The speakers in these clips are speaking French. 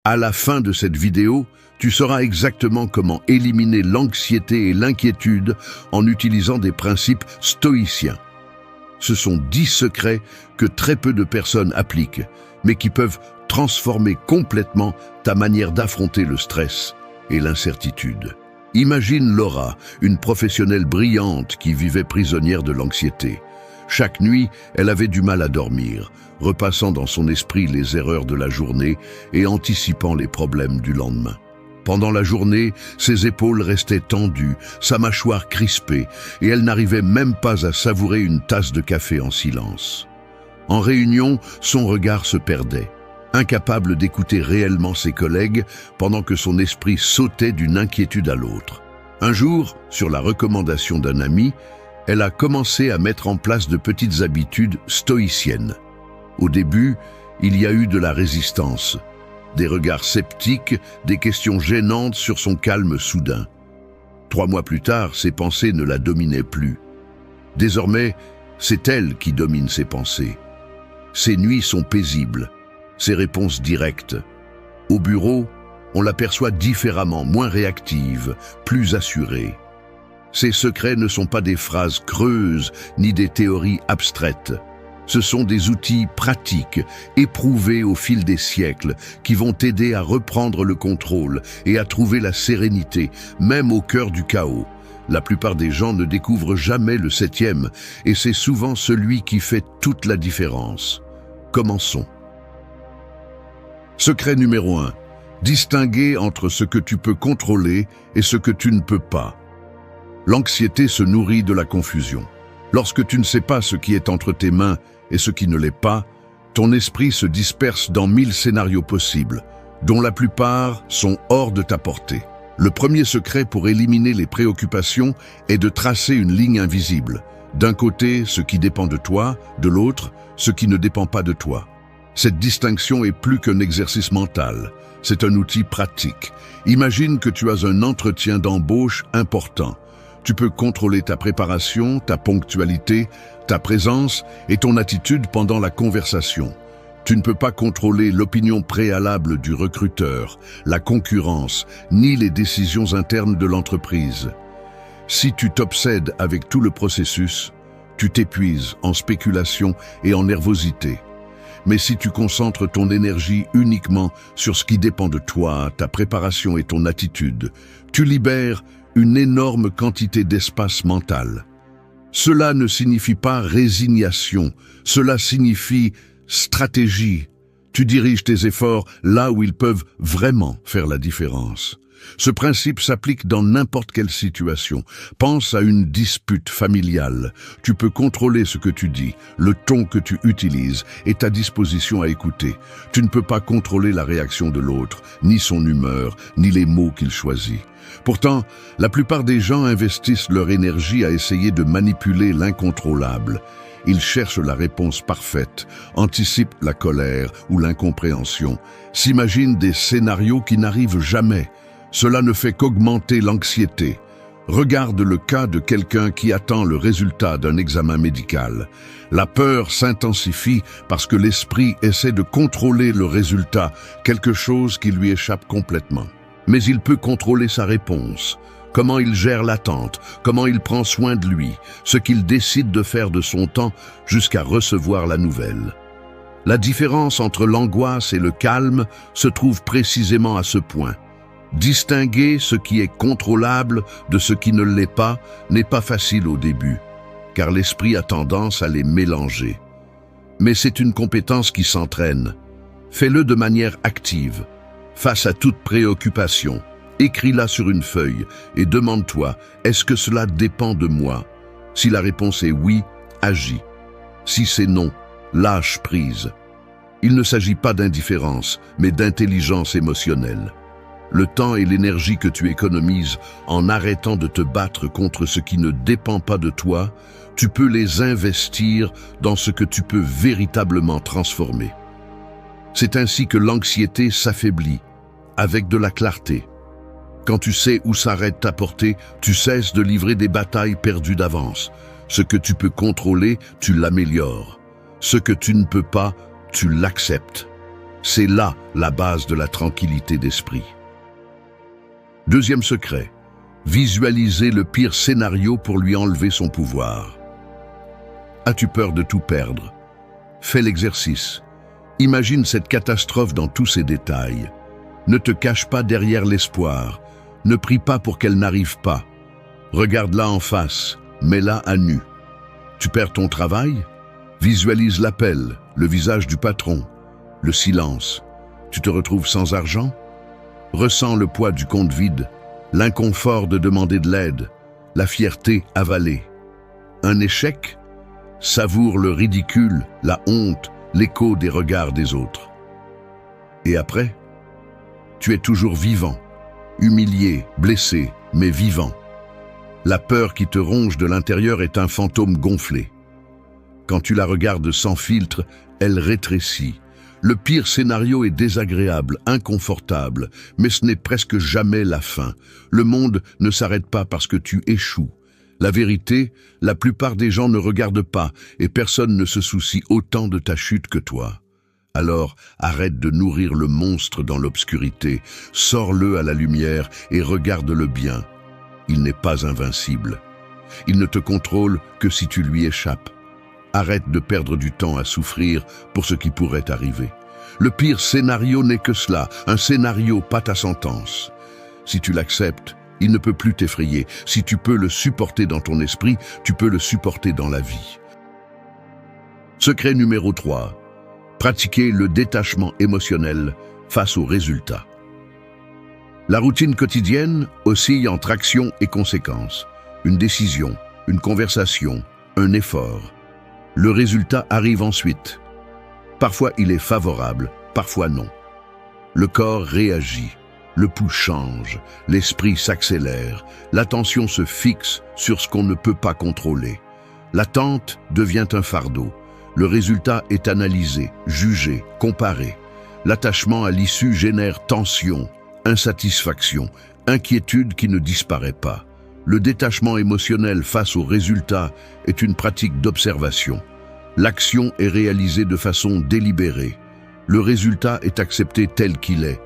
À la fin de cette vidéo, tu sauras exactement comment éliminer l'anxiété et l'inquiétude en utilisant des principes stoïciens. Ce sont 10 secrets que très peu de personnes appliquent, mais qui peuvent transformer complètement ta manière d'affronter le stress et l'incertitude. Imagine Laura, une professionnelle brillante qui vivait prisonnière de l'anxiété. Chaque nuit, elle avait du mal à dormir, repassant dans son esprit les erreurs de la journée et anticipant les problèmes du lendemain. Pendant la journée, ses épaules restaient tendues, sa mâchoire crispée, et elle n'arrivait même pas à savourer une tasse de café en silence. En réunion, son regard se perdait, incapable d'écouter réellement ses collègues pendant que son esprit sautait d'une inquiétude à l'autre. Un jour, sur la recommandation d'un ami, elle a commencé à mettre en place de petites habitudes stoïciennes. Au début, il y a eu de la résistance, des regards sceptiques, des questions gênantes sur son calme soudain. 3 mois plus tard, ses pensées ne la dominaient plus. Désormais, c'est elle qui domine ses pensées. Ses nuits sont paisibles, ses réponses directes. Au bureau, on l'aperçoit différemment, moins réactive, plus assurée. Ses secrets ne sont pas des phrases creuses ni des théories abstraites. Ce sont des outils pratiques, éprouvés au fil des siècles, qui vont t'aider à reprendre le contrôle et à trouver la sérénité, même au cœur du chaos. La plupart des gens ne découvrent jamais le 7e, et c'est souvent celui qui fait toute la différence. Commençons. Secret numéro 1. Distinguer entre ce que tu peux contrôler et ce que tu ne peux pas. L'anxiété se nourrit de la confusion. Lorsque tu ne sais pas ce qui est entre tes mains et ce qui ne l'est pas, ton esprit se disperse dans 1000 scénarios possibles, dont la plupart sont hors de ta portée. Le premier secret pour éliminer les préoccupations est de tracer une ligne invisible. D'un côté, ce qui dépend de toi, de l'autre, ce qui ne dépend pas de toi. Cette distinction est plus qu'un exercice mental, c'est un outil pratique. Imagine que tu as un entretien d'embauche important. Tu peux contrôler ta préparation, ta ponctualité, ta présence et ton attitude pendant la conversation. Tu ne peux pas contrôler l'opinion préalable du recruteur, la concurrence, ni les décisions internes de l'entreprise. Si tu t'obsèdes avec tout le processus, tu t'épuises en spéculation et en nervosité. Mais si tu concentres ton énergie uniquement sur ce qui dépend de toi, ta préparation et ton attitude, tu libères une énorme quantité d'espace mental. Cela ne signifie pas résignation, cela signifie stratégie. Tu diriges tes efforts là où ils peuvent vraiment faire la différence. Ce principe s'applique dans n'importe quelle situation. Pense à une dispute familiale. Tu peux contrôler ce que tu dis, le ton que tu utilises et ta disposition à écouter. Tu ne peux pas contrôler la réaction de l'autre, ni son humeur, ni les mots qu'il choisit. Pourtant, la plupart des gens investissent leur énergie à essayer de manipuler l'incontrôlable. Ils cherchent la réponse parfaite, anticipent la colère ou l'incompréhension, s'imaginent des scénarios qui n'arrivent jamais. Cela ne fait qu'augmenter l'anxiété. Regarde le cas de quelqu'un qui attend le résultat d'un examen médical. La peur s'intensifie parce que l'esprit essaie de contrôler le résultat, quelque chose qui lui échappe complètement. Mais il peut contrôler sa réponse, comment il gère l'attente, comment il prend soin de lui, ce qu'il décide de faire de son temps jusqu'à recevoir la nouvelle. La différence entre l'angoisse et le calme se trouve précisément à ce point. Distinguer ce qui est contrôlable de ce qui ne l'est pas n'est pas facile au début, car l'esprit a tendance à les mélanger. Mais c'est une compétence qui s'entraîne. Fais-le de manière active. Face à toute préoccupation, écris-la sur une feuille et demande-toi, est-ce que cela dépend de moi? Si la réponse est oui, agis. Si c'est non, lâche prise. Il ne s'agit pas d'indifférence, mais d'intelligence émotionnelle. Le temps et l'énergie que tu économises en arrêtant de te battre contre ce qui ne dépend pas de toi, tu peux les investir dans ce que tu peux véritablement transformer. C'est ainsi que l'anxiété s'affaiblit, avec de la clarté. Quand tu sais où s'arrête ta portée, tu cesses de livrer des batailles perdues d'avance. Ce que tu peux contrôler, tu l'améliores. Ce que tu ne peux pas, tu l'acceptes. C'est là la base de la tranquillité d'esprit. Deuxième secret, visualiser le pire scénario pour lui enlever son pouvoir. As-tu peur de tout perdre? Fais l'exercice. Imagine cette catastrophe dans tous ses détails. Ne te cache pas derrière l'espoir. Ne prie pas pour qu'elle n'arrive pas. Regarde-la en face, mets-la à nu. Tu perds ton travail? Visualise l'appel, le visage du patron, le silence. Tu te retrouves sans argent? Ressens le poids du compte vide, l'inconfort de demander de l'aide, la fierté avalée. Un échec? Savoure le ridicule, la honte, l'écho des regards des autres. Et après? Tu es toujours vivant, humilié, blessé, mais vivant. La peur qui te ronge de l'intérieur est un fantôme gonflé. Quand tu la regardes sans filtre, elle rétrécit. Le pire scénario est désagréable, inconfortable, mais ce n'est presque jamais la fin. Le monde ne s'arrête pas parce que tu échoues. La vérité, la plupart des gens ne regardent pas et personne ne se soucie autant de ta chute que toi. Alors, arrête de nourrir le monstre dans l'obscurité, sors-le à la lumière et regarde-le bien. Il n'est pas invincible. Il ne te contrôle que si tu lui échappes. Arrête de perdre du temps à souffrir pour ce qui pourrait arriver. Le pire scénario n'est que cela, un scénario, pas ta sentence. Si tu l'acceptes, il ne peut plus t'effrayer. Si tu peux le supporter dans ton esprit, tu peux le supporter dans la vie. Secret numéro 3. Pratiquer le détachement émotionnel face aux résultats. La routine quotidienne oscille entre action et conséquences. Une décision, une conversation, un effort. Le résultat arrive ensuite. Parfois il est favorable, parfois non. Le corps réagit, le pouls change, l'esprit s'accélère, l'attention se fixe sur ce qu'on ne peut pas contrôler. L'attente devient un fardeau. Le résultat est analysé, jugé, comparé. L'attachement à l'issue génère tension, insatisfaction, inquiétude qui ne disparaît pas. Le détachement émotionnel face au résultat est une pratique d'observation. L'action est réalisée de façon délibérée. Le résultat est accepté tel qu'il est.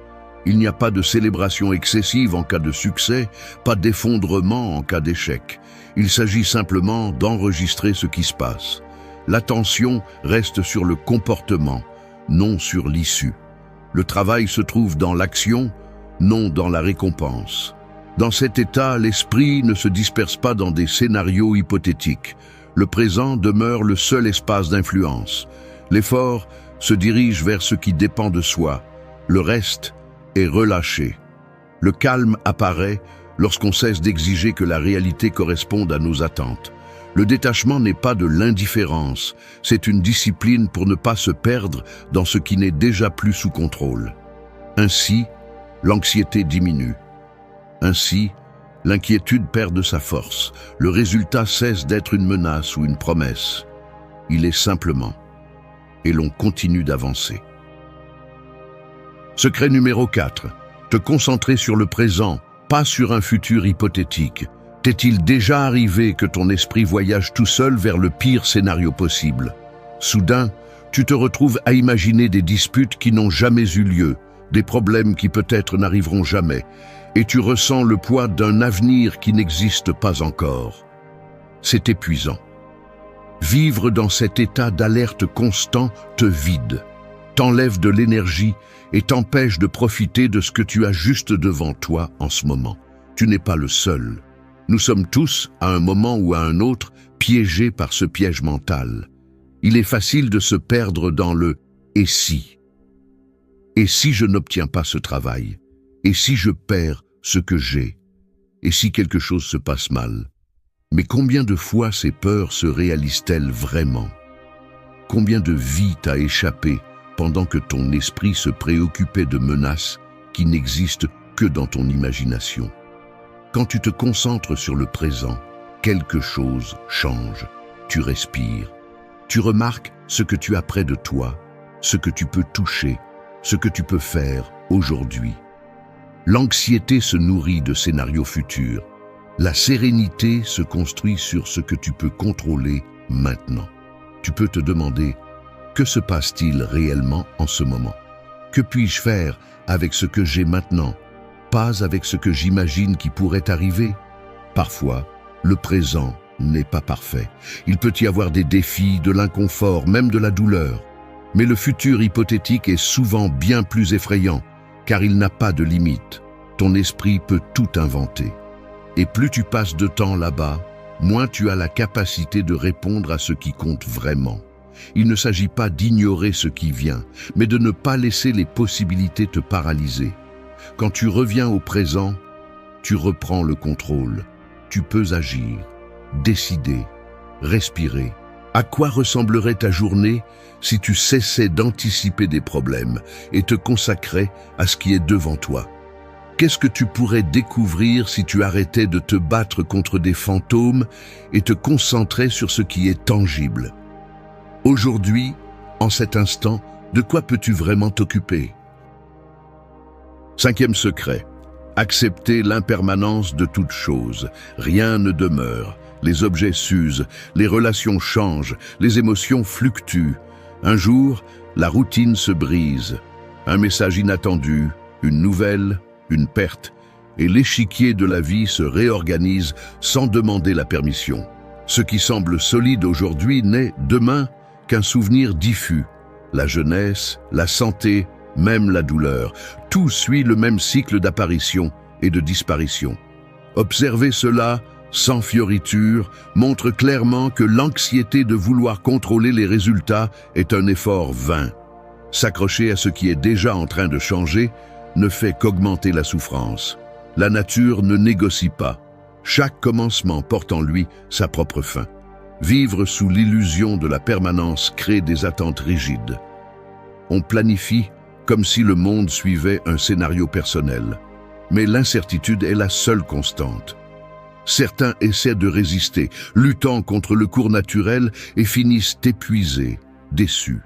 Il n'y a pas de célébration excessive en cas de succès, pas d'effondrement en cas d'échec. Il s'agit simplement d'enregistrer ce qui se passe. L'attention reste sur le comportement, non sur l'issue. Le travail se trouve dans l'action, non dans la récompense. Dans cet état, l'esprit ne se disperse pas dans des scénarios hypothétiques. Le présent demeure le seul espace d'influence. L'effort se dirige vers ce qui dépend de soi. Le reste est relâché. Le calme apparaît lorsqu'on cesse d'exiger que la réalité corresponde à nos attentes. Le détachement n'est pas de l'indifférence, c'est une discipline pour ne pas se perdre dans ce qui n'est déjà plus sous contrôle. Ainsi, l'anxiété diminue. Ainsi, l'inquiétude perd de sa force. Le résultat cesse d'être une menace ou une promesse. Il est simplement. Et l'on continue d'avancer. Secret numéro 4. Te concentrer sur le présent, pas sur un futur hypothétique. T'est-il déjà arrivé que ton esprit voyage tout seul vers le pire scénario possible? Soudain, tu te retrouves à imaginer des disputes qui n'ont jamais eu lieu, des problèmes qui peut-être n'arriveront jamais, et tu ressens le poids d'un avenir qui n'existe pas encore. C'est épuisant. Vivre dans cet état d'alerte constant te vide, t'enlève de l'énergie et t'empêche de profiter de ce que tu as juste devant toi en ce moment. Tu n'es pas le seul. Nous sommes tous, à un moment ou à un autre, piégés par ce piège mental. Il est facile de se perdre dans le « et si ». Et si je n'obtiens pas ce travail? Et si je perds ce que j'ai? Et si quelque chose se passe mal? Mais combien de fois ces peurs se réalisent-elles vraiment? Combien de vies t'as échappé pendant que ton esprit se préoccupait de menaces qui n'existent que dans ton imagination? Quand tu te concentres sur le présent, quelque chose change. Tu respires. Tu remarques ce que tu as près de toi, ce que tu peux toucher, ce que tu peux faire aujourd'hui. L'anxiété se nourrit de scénarios futurs. La sérénité se construit sur ce que tu peux contrôler maintenant. Tu peux te demander, que se passe-t-il réellement en ce moment? Que puis-je faire avec ce que j'ai maintenant, pas avec ce que j'imagine qui pourrait arriver? Parfois, le présent n'est pas parfait. Il peut y avoir des défis, de l'inconfort, même de la douleur. Mais le futur hypothétique est souvent bien plus effrayant, car il n'a pas de limite. Ton esprit peut tout inventer. Et plus tu passes de temps là-bas, moins tu as la capacité de répondre à ce qui compte vraiment. Il ne s'agit pas d'ignorer ce qui vient, mais de ne pas laisser les possibilités te paralyser. Quand tu reviens au présent, tu reprends le contrôle. Tu peux agir, décider, respirer. À quoi ressemblerait ta journée si tu cessais d'anticiper des problèmes et te consacrais à ce qui est devant toi? Qu'est-ce que tu pourrais découvrir si tu arrêtais de te battre contre des fantômes et te concentrais sur ce qui est tangible? Aujourd'hui, en cet instant, de quoi peux-tu vraiment t'occuper? Cinquième secret, accepter l'impermanence de toute chose. Rien ne demeure, les objets s'usent, les relations changent, les émotions fluctuent. Un jour, la routine se brise, un message inattendu, une nouvelle, une perte, et l'échiquier de la vie se réorganise sans demander la permission. Ce qui semble solide aujourd'hui n'est, demain, qu'un souvenir diffus. La jeunesse, la santé, même la douleur, tout suit le même cycle d'apparition et de disparition. Observer cela, sans fioriture, montre clairement que l'anxiété de vouloir contrôler les résultats est un effort vain. S'accrocher à ce qui est déjà en train de changer ne fait qu'augmenter la souffrance. La nature ne négocie pas. Chaque commencement porte en lui sa propre fin. Vivre sous l'illusion de la permanence crée des attentes rigides. On planifie comme si le monde suivait un scénario personnel. Mais l'incertitude est la seule constante. Certains essaient de résister, luttant contre le cours naturel et finissent épuisés, déçus.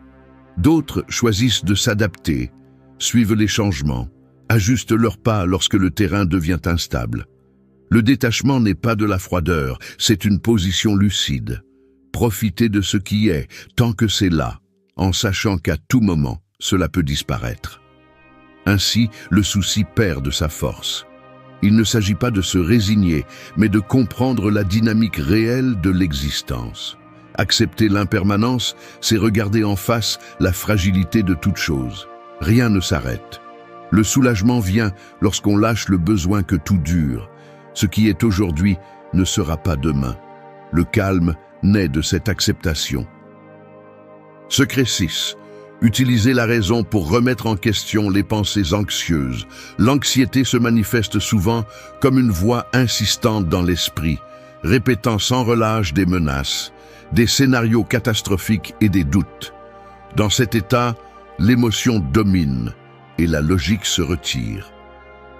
D'autres choisissent de s'adapter, suivent les changements, ajustent leurs pas lorsque le terrain devient instable. Le détachement n'est pas de la froideur, c'est une position lucide. Profiter de ce qui est, tant que c'est là, en sachant qu'à tout moment, cela peut disparaître. Ainsi, le souci perd de sa force. Il ne s'agit pas de se résigner, mais de comprendre la dynamique réelle de l'existence. Accepter l'impermanence, c'est regarder en face la fragilité de toute chose. Rien ne s'arrête. Le soulagement vient lorsqu'on lâche le besoin que tout dure. Ce qui est aujourd'hui ne sera pas demain. Le calme naît de cette acceptation. Secret 6. Utiliser la raison pour remettre en question les pensées anxieuses. L'anxiété se manifeste souvent comme une voix insistante dans l'esprit, répétant sans relâche des menaces, des scénarios catastrophiques et des doutes. Dans cet état, l'émotion domine et la logique se retire.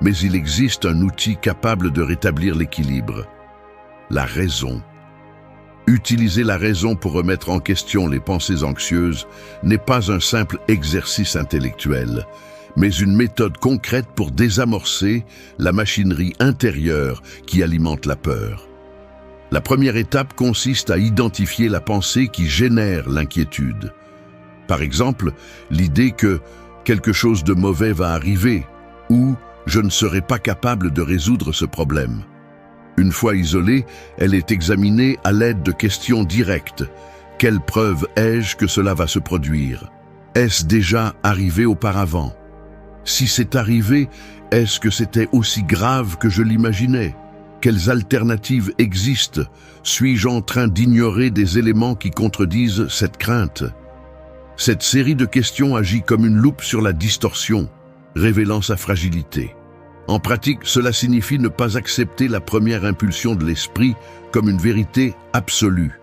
Mais il existe un outil capable de rétablir l'équilibre, la raison. Utiliser la raison pour remettre en question les pensées anxieuses n'est pas un simple exercice intellectuel, mais une méthode concrète pour désamorcer la machinerie intérieure qui alimente la peur. La première étape consiste à identifier la pensée qui génère l'inquiétude. Par exemple, l'idée que quelque chose de mauvais va arriver ou je ne serai pas capable de résoudre ce problème. Une fois isolée, elle est examinée à l'aide de questions directes. Quelle preuve ai-je que cela va se produire? Est-ce déjà arrivé auparavant? Si c'est arrivé, est-ce que c'était aussi grave que je l'imaginais? Quelles alternatives existent? Suis-je en train d'ignorer des éléments qui contredisent cette crainte? Cette série de questions agit comme une loupe sur la distorsion, révélant sa fragilité. En pratique, cela signifie ne pas accepter la première impulsion de l'esprit comme une vérité absolue.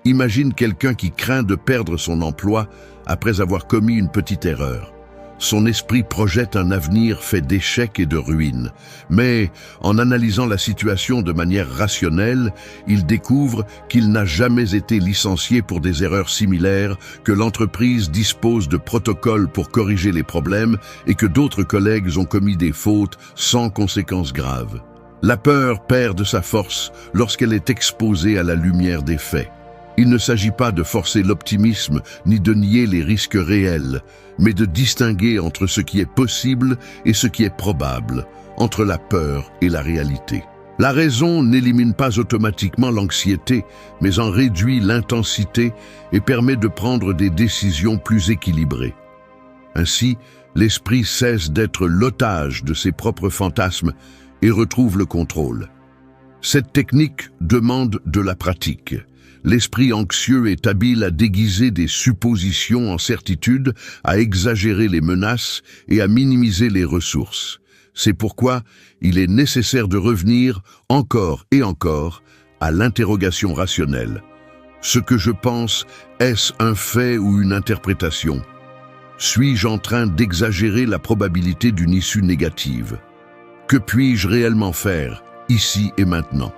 Imagine quelqu'un qui craint de perdre son emploi après avoir commis une petite erreur. Son esprit projette un avenir fait d'échecs et de ruines. Mais, en analysant la situation de manière rationnelle, il découvre qu'il n'a jamais été licencié pour des erreurs similaires, que l'entreprise dispose de protocoles pour corriger les problèmes et que d'autres collègues ont commis des fautes sans conséquences graves. La peur perd de sa force lorsqu'elle est exposée à la lumière des faits. Il ne s'agit pas de forcer l'optimisme ni de nier les risques réels, mais de distinguer entre ce qui est possible et ce qui est probable, entre la peur et la réalité. La raison n'élimine pas automatiquement l'anxiété, mais en réduit l'intensité et permet de prendre des décisions plus équilibrées. Ainsi, l'esprit cesse d'être l'otage de ses propres fantasmes et retrouve le contrôle. Cette technique demande de la pratique. L'esprit anxieux est habile à déguiser des suppositions en certitudes, à exagérer les menaces et à minimiser les ressources. C'est pourquoi il est nécessaire de revenir encore et encore à l'interrogation rationnelle. Ce que je pense, est-ce un fait ou une interprétation? Suis-je en train d'exagérer la probabilité d'une issue négative? Que puis-je réellement faire, ici et maintenant?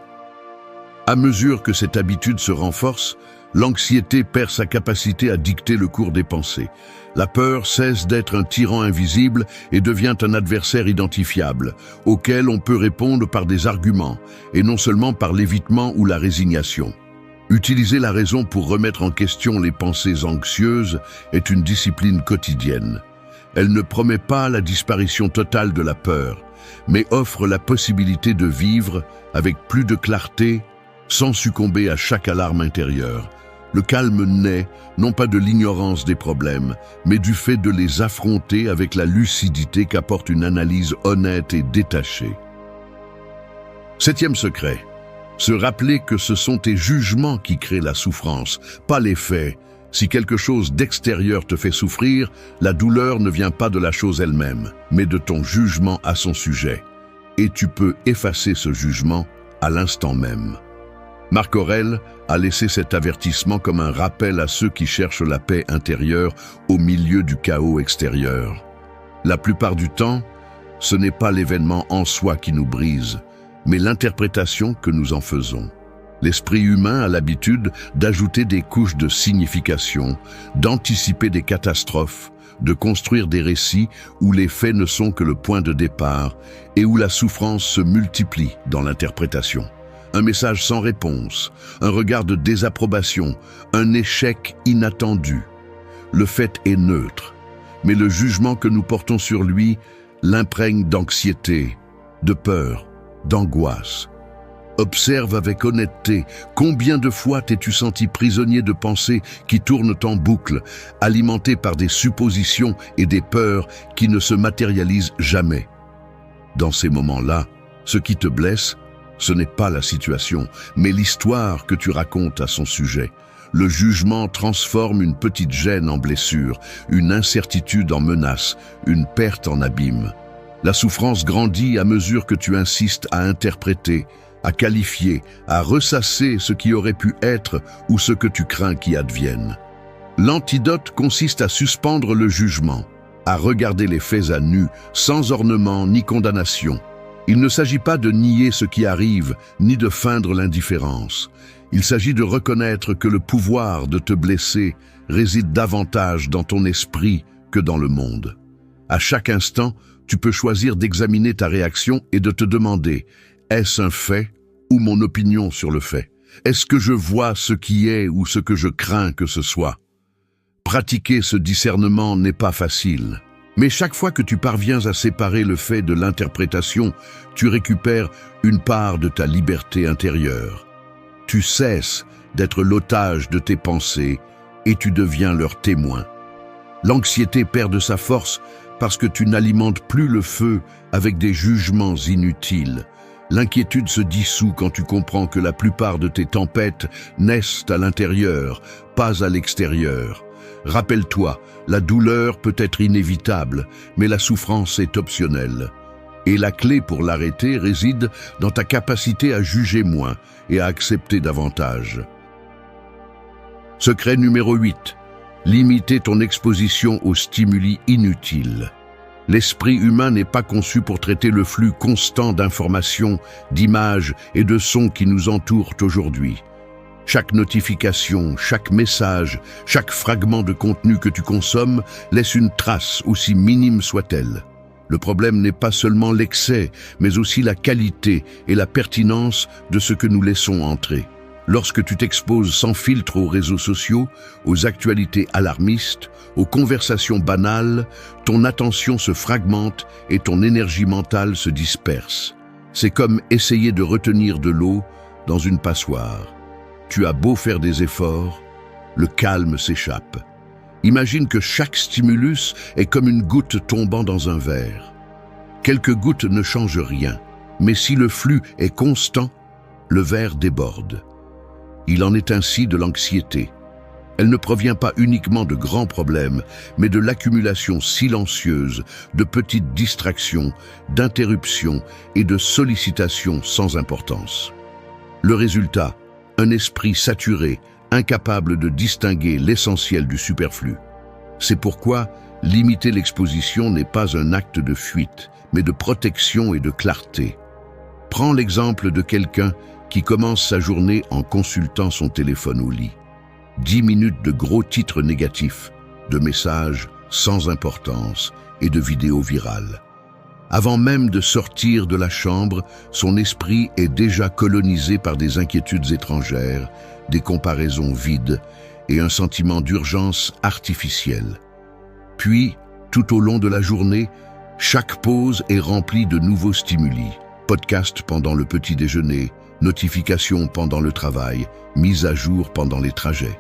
À mesure que cette habitude se renforce, l'anxiété perd sa capacité à dicter le cours des pensées. La peur cesse d'être un tyran invisible et devient un adversaire identifiable, auquel on peut répondre par des arguments, et non seulement par l'évitement ou la résignation. Utiliser la raison pour remettre en question les pensées anxieuses est une discipline quotidienne. Elle ne promet pas la disparition totale de la peur, mais offre la possibilité de vivre avec plus de clarté, sans succomber à chaque alarme intérieure. Le calme naît non pas de l'ignorance des problèmes, mais du fait de les affronter avec la lucidité qu'apporte une analyse honnête et détachée. Septième secret, se rappeler que ce sont tes jugements qui créent la souffrance, pas les faits. Si quelque chose d'extérieur te fait souffrir, la douleur ne vient pas de la chose elle-même, mais de ton jugement à son sujet. Et tu peux effacer ce jugement à l'instant même. Marc Aurèle a laissé cet avertissement comme un rappel à ceux qui cherchent la paix intérieure au milieu du chaos extérieur. La plupart du temps, ce n'est pas l'événement en soi qui nous brise, mais l'interprétation que nous en faisons. L'esprit humain a l'habitude d'ajouter des couches de signification, d'anticiper des catastrophes, de construire des récits où les faits ne sont que le point de départ et où la souffrance se multiplie dans l'interprétation. Un message sans réponse, un regard de désapprobation, un échec inattendu. Le fait est neutre, mais le jugement que nous portons sur lui l'imprègne d'anxiété, de peur, d'angoisse. Observe avec honnêteté combien de fois t'es-tu senti prisonnier de pensées qui tournent en boucle, alimentées par des suppositions et des peurs qui ne se matérialisent jamais. Dans ces moments-là, ce qui te blesse, ce n'est pas la situation, mais l'histoire que tu racontes à son sujet. Le jugement transforme une petite gêne en blessure, une incertitude en menace, une perte en abîme. La souffrance grandit à mesure que tu insistes à interpréter, à qualifier, à ressasser ce qui aurait pu être ou ce que tu crains qui advienne. L'antidote consiste à suspendre le jugement, à regarder les faits à nu, sans ornement ni condamnation. Il ne s'agit pas de nier ce qui arrive, ni de feindre l'indifférence. Il s'agit de reconnaître que le pouvoir de te blesser réside davantage dans ton esprit que dans le monde. À chaque instant, tu peux choisir d'examiner ta réaction et de te demander « Est-ce un fait ou mon opinion sur le fait? Est-ce que je vois ce qui est ou ce que je crains que ce soit ?» Pratiquer ce discernement n'est pas facile. Mais chaque fois que tu parviens à séparer le fait de l'interprétation, tu récupères une part de ta liberté intérieure. Tu cesses d'être l'otage de tes pensées et tu deviens leur témoin. L'anxiété perd de sa force parce que tu n'alimentes plus le feu avec des jugements inutiles. L'inquiétude se dissout quand tu comprends que la plupart de tes tempêtes naissent à l'intérieur, pas à l'extérieur. Rappelle-toi, la douleur peut être inévitable, mais la souffrance est optionnelle. Et la clé pour l'arrêter réside dans ta capacité à juger moins et à accepter davantage. Secret numéro 8. Limiter ton exposition aux stimuli inutiles. L'esprit humain n'est pas conçu pour traiter le flux constant d'informations, d'images et de sons qui nous entourent aujourd'hui. Chaque notification, chaque message, chaque fragment de contenu que tu consommes laisse une trace, aussi minime soit-elle. Le problème n'est pas seulement l'excès, mais aussi la qualité et la pertinence de ce que nous laissons entrer. Lorsque tu t'exposes sans filtre aux réseaux sociaux, aux actualités alarmistes, aux conversations banales, ton attention se fragmente et ton énergie mentale se disperse. C'est comme essayer de retenir de l'eau dans une passoire. Tu as beau faire des efforts, le calme s'échappe. Imagine que chaque stimulus est comme une goutte tombant dans un verre. Quelques gouttes ne changent rien, mais si le flux est constant, le verre déborde. Il en est ainsi de l'anxiété. Elle ne provient pas uniquement de grands problèmes, mais de l'accumulation silencieuse de petites distractions, d'interruptions et de sollicitations sans importance. Le résultat, un esprit saturé, incapable de distinguer l'essentiel du superflu. C'est pourquoi limiter l'exposition n'est pas un acte de fuite, mais de protection et de clarté. Prends l'exemple de quelqu'un qui commence sa journée en consultant son téléphone au lit. 10 minutes de gros titres négatifs, de messages sans importance et de vidéos virales. Avant même de sortir de la chambre, son esprit est déjà colonisé par des inquiétudes étrangères, des comparaisons vides et un sentiment d'urgence artificielle. Puis, tout au long de la journée, chaque pause est remplie de nouveaux stimuli. Podcast pendant le petit déjeuner, notifications pendant le travail, mise à jour pendant les trajets.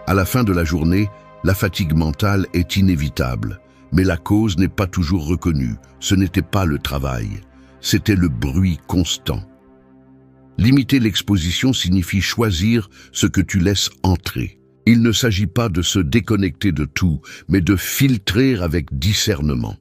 À la fin de la journée, la fatigue mentale est inévitable, mais la cause n'est pas toujours reconnue. Ce n'était pas le travail, c'était le bruit constant. Limiter l'exposition signifie choisir ce que tu laisses entrer. Il ne s'agit pas de se déconnecter de tout, mais de filtrer avec discernement.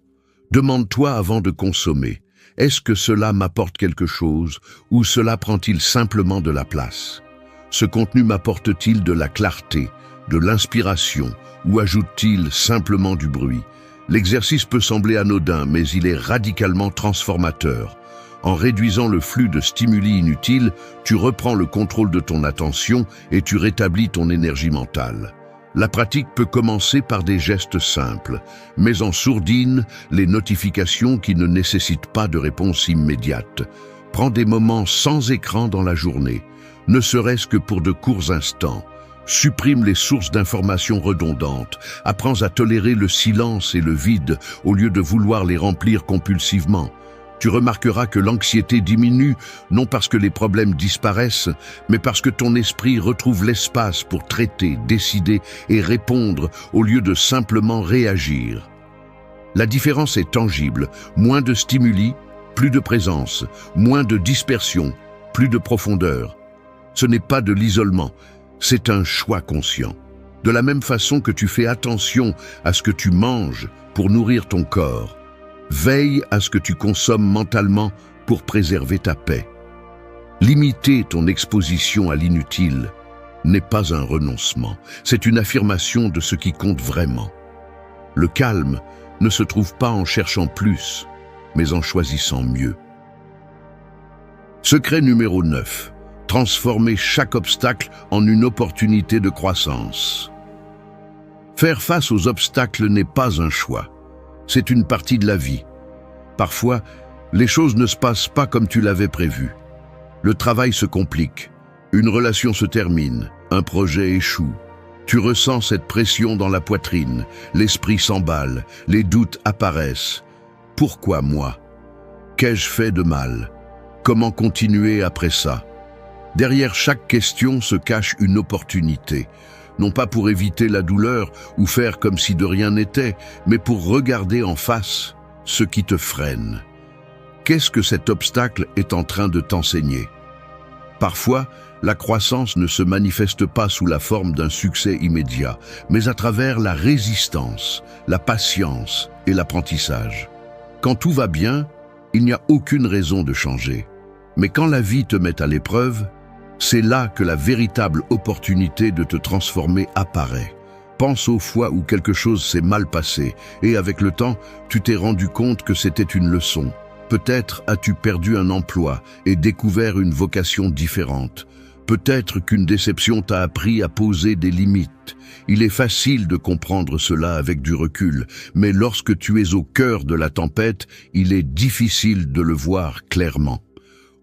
Demande-toi avant de consommer. Est-ce que cela m'apporte quelque chose ou cela prend-il simplement de la place? Ce contenu m'apporte-t-il de la clarté, de l'inspiration ou ajoute-t-il simplement du bruit? L'exercice peut sembler anodin, mais il est radicalement transformateur. En réduisant le flux de stimuli inutiles, tu reprends le contrôle de ton attention et tu rétablis ton énergie mentale. La pratique peut commencer par des gestes simples. Mets en sourdine les notifications qui ne nécessitent pas de réponse immédiate. Prends des moments sans écran dans la journée, ne serait-ce que pour de courts instants. Supprime les sources d'informations redondantes. Apprends à tolérer le silence et le vide au lieu de vouloir les remplir compulsivement. Tu remarqueras que l'anxiété diminue, non parce que les problèmes disparaissent, mais parce que ton esprit retrouve l'espace pour traiter, décider et répondre au lieu de simplement réagir. La différence est tangible. Moins de stimuli, plus de présence, moins de dispersion, plus de profondeur. Ce n'est pas de l'isolement, c'est un choix conscient. De la même façon que tu fais attention à ce que tu manges pour nourrir ton corps, veille à ce que tu consommes mentalement pour préserver ta paix. Limiter ton exposition à l'inutile n'est pas un renoncement, c'est une affirmation de ce qui compte vraiment. Le calme ne se trouve pas en cherchant plus, mais en choisissant mieux. Secret numéro 9. Transformer chaque obstacle en une opportunité de croissance. Faire face aux obstacles n'est pas un choix. C'est une partie de la vie. Parfois, les choses ne se passent pas comme tu l'avais prévu. Le travail se complique, une relation se termine, un projet échoue. Tu ressens cette pression dans la poitrine, l'esprit s'emballe, les doutes apparaissent. Pourquoi moi? Qu'ai-je fait de mal? Comment continuer après ça? Derrière chaque question se cache une opportunité. Non pas pour éviter la douleur ou faire comme si de rien n'était, mais pour regarder en face ce qui te freine. Qu'est-ce que cet obstacle est en train de t'enseigner? Parfois, la croissance ne se manifeste pas sous la forme d'un succès immédiat, mais à travers la résistance, la patience et l'apprentissage. Quand tout va bien, il n'y a aucune raison de changer. Mais quand la vie te met à l'épreuve, c'est là que la véritable opportunité de te transformer apparaît. Pense aux fois où quelque chose s'est mal passé et avec le temps, tu t'es rendu compte que c'était une leçon. Peut-être as-tu perdu un emploi et découvert une vocation différente. Peut-être qu'une déception t'a appris à poser des limites. Il est facile de comprendre cela avec du recul, mais lorsque tu es au cœur de la tempête, il est difficile de le voir clairement.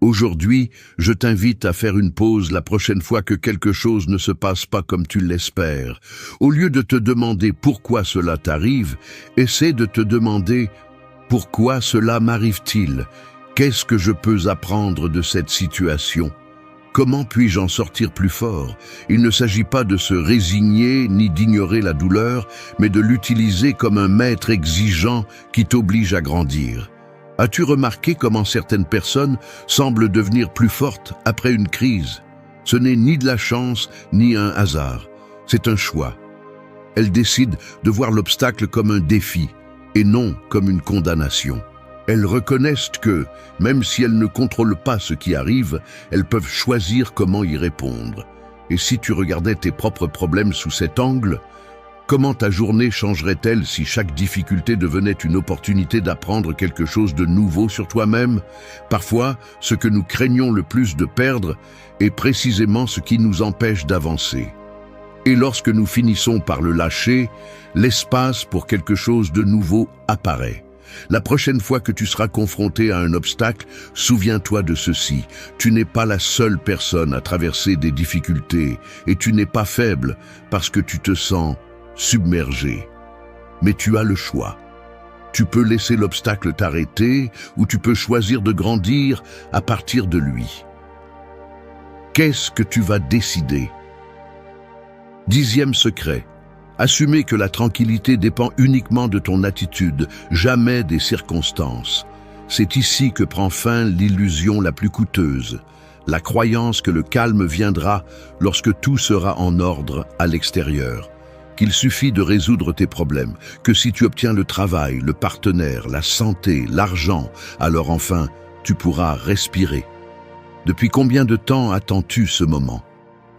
Aujourd'hui, je t'invite à faire une pause la prochaine fois que quelque chose ne se passe pas comme tu l'espères. Au lieu de te demander pourquoi cela t'arrive, essaie de te demander pourquoi cela m'arrive-t-il? Qu'est-ce que je peux apprendre de cette situation? Comment puis-je en sortir plus fort? Il ne s'agit pas de se résigner ni d'ignorer la douleur, mais de l'utiliser comme un maître exigeant qui t'oblige à grandir. As-tu remarqué comment certaines personnes semblent devenir plus fortes après une crise? Ce n'est ni de la chance, ni un hasard. C'est un choix. Elles décident de voir l'obstacle comme un défi, et non comme une condamnation. Elles reconnaissent que, même si elles ne contrôlent pas ce qui arrive, elles peuvent choisir comment y répondre. Et si tu regardais tes propres problèmes sous cet angle, comment ta journée changerait-elle si chaque difficulté devenait une opportunité d'apprendre quelque chose de nouveau sur toi-même? Parfois, ce que nous craignons le plus de perdre est précisément ce qui nous empêche d'avancer. Et lorsque nous finissons par le lâcher, l'espace pour quelque chose de nouveau apparaît. La prochaine fois que tu seras confronté à un obstacle, souviens-toi de ceci. Tu n'es pas la seule personne à traverser des difficultés et tu n'es pas faible parce que tu te sens submergé. Mais tu as le choix. Tu peux laisser l'obstacle t'arrêter ou tu peux choisir de grandir à partir de lui. Qu'est-ce que tu vas décider? 10e secret. Assumer que la tranquillité dépend uniquement de ton attitude, jamais des circonstances. C'est ici que prend fin l'illusion la plus coûteuse, la croyance que le calme viendra lorsque tout sera en ordre à l'extérieur, qu'il suffit de résoudre tes problèmes, que si tu obtiens le travail, le partenaire, la santé, l'argent, alors enfin, tu pourras respirer. Depuis combien de temps attends-tu ce moment?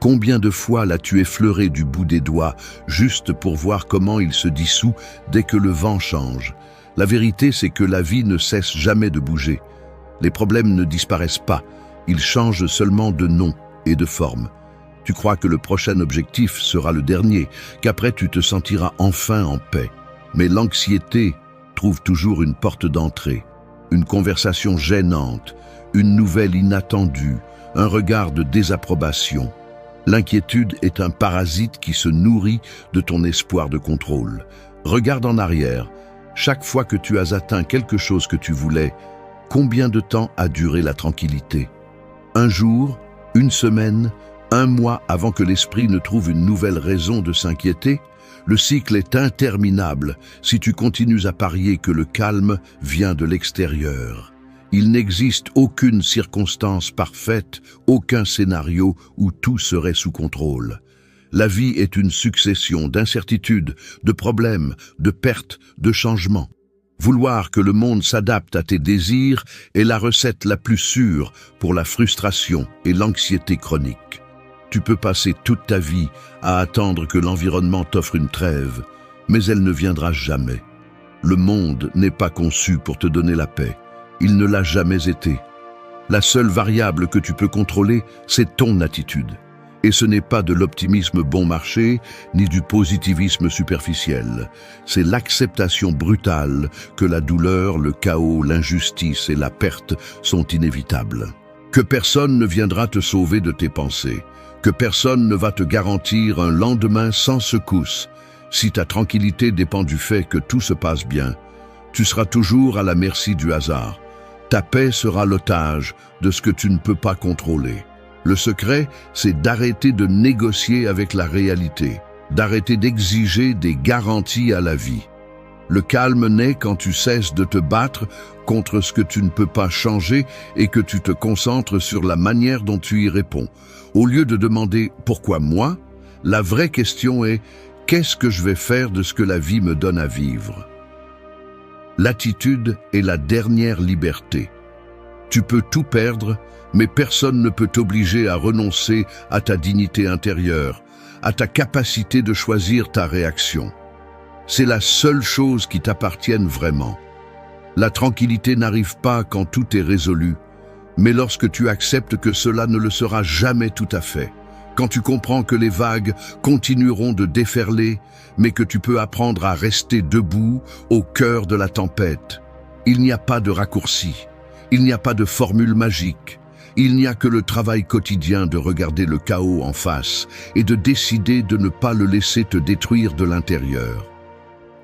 Combien de fois l'as-tu effleuré du bout des doigts, juste pour voir comment il se dissout dès que le vent change? La vérité, c'est que la vie ne cesse jamais de bouger. Les problèmes ne disparaissent pas, ils changent seulement de nom et de forme. Tu crois que le prochain objectif sera le dernier, qu'après tu te sentiras enfin en paix. Mais l'anxiété trouve toujours une porte d'entrée, une conversation gênante, une nouvelle inattendue, un regard de désapprobation. L'inquiétude est un parasite qui se nourrit de ton espoir de contrôle. Regarde en arrière. Chaque fois que tu as atteint quelque chose que tu voulais, combien de temps a duré la tranquillité? Un jour, une semaine, un mois avant que l'esprit ne trouve une nouvelle raison de s'inquiéter? Le cycle est interminable si tu continues à parier que le calme vient de l'extérieur. Il n'existe aucune circonstance parfaite, aucun scénario où tout serait sous contrôle. La vie est une succession d'incertitudes, de problèmes, de pertes, de changements. Vouloir que le monde s'adapte à tes désirs est la recette la plus sûre pour la frustration et l'anxiété chronique. Tu peux passer toute ta vie à attendre que l'environnement t'offre une trêve, mais elle ne viendra jamais. Le monde n'est pas conçu pour te donner la paix. Il ne l'a jamais été. La seule variable que tu peux contrôler, c'est ton attitude. Et ce n'est pas de l'optimisme bon marché, ni du positivisme superficiel. C'est l'acceptation brutale que la douleur, le chaos, l'injustice et la perte sont inévitables. Que personne ne viendra te sauver de tes pensées. Que personne ne va te garantir un lendemain sans secousse. Si ta tranquillité dépend du fait que tout se passe bien, tu seras toujours à la merci du hasard. Ta paix sera l'otage de ce que tu ne peux pas contrôler. Le secret, c'est d'arrêter de négocier avec la réalité, d'arrêter d'exiger des garanties à la vie. Le calme naît quand tu cesses de te battre contre ce que tu ne peux pas changer et que tu te concentres sur la manière dont tu y réponds. Au lieu de demander « pourquoi moi ?», la vraie question est « qu'est-ce que je vais faire de ce que la vie me donne à vivre ?» L'attitude est la dernière liberté. Tu peux tout perdre, mais personne ne peut t'obliger à renoncer à ta dignité intérieure, à ta capacité de choisir ta réaction. C'est la seule chose qui t'appartienne vraiment. La tranquillité n'arrive pas quand tout est résolu, mais lorsque tu acceptes que cela ne le sera jamais tout à fait. Quand tu comprends que les vagues continueront de déferler, mais que tu peux apprendre à rester debout au cœur de la tempête. Il n'y a pas de raccourci, il n'y a pas de formule magique. Il n'y a que le travail quotidien de regarder le chaos en face et de décider de ne pas le laisser te détruire de l'intérieur.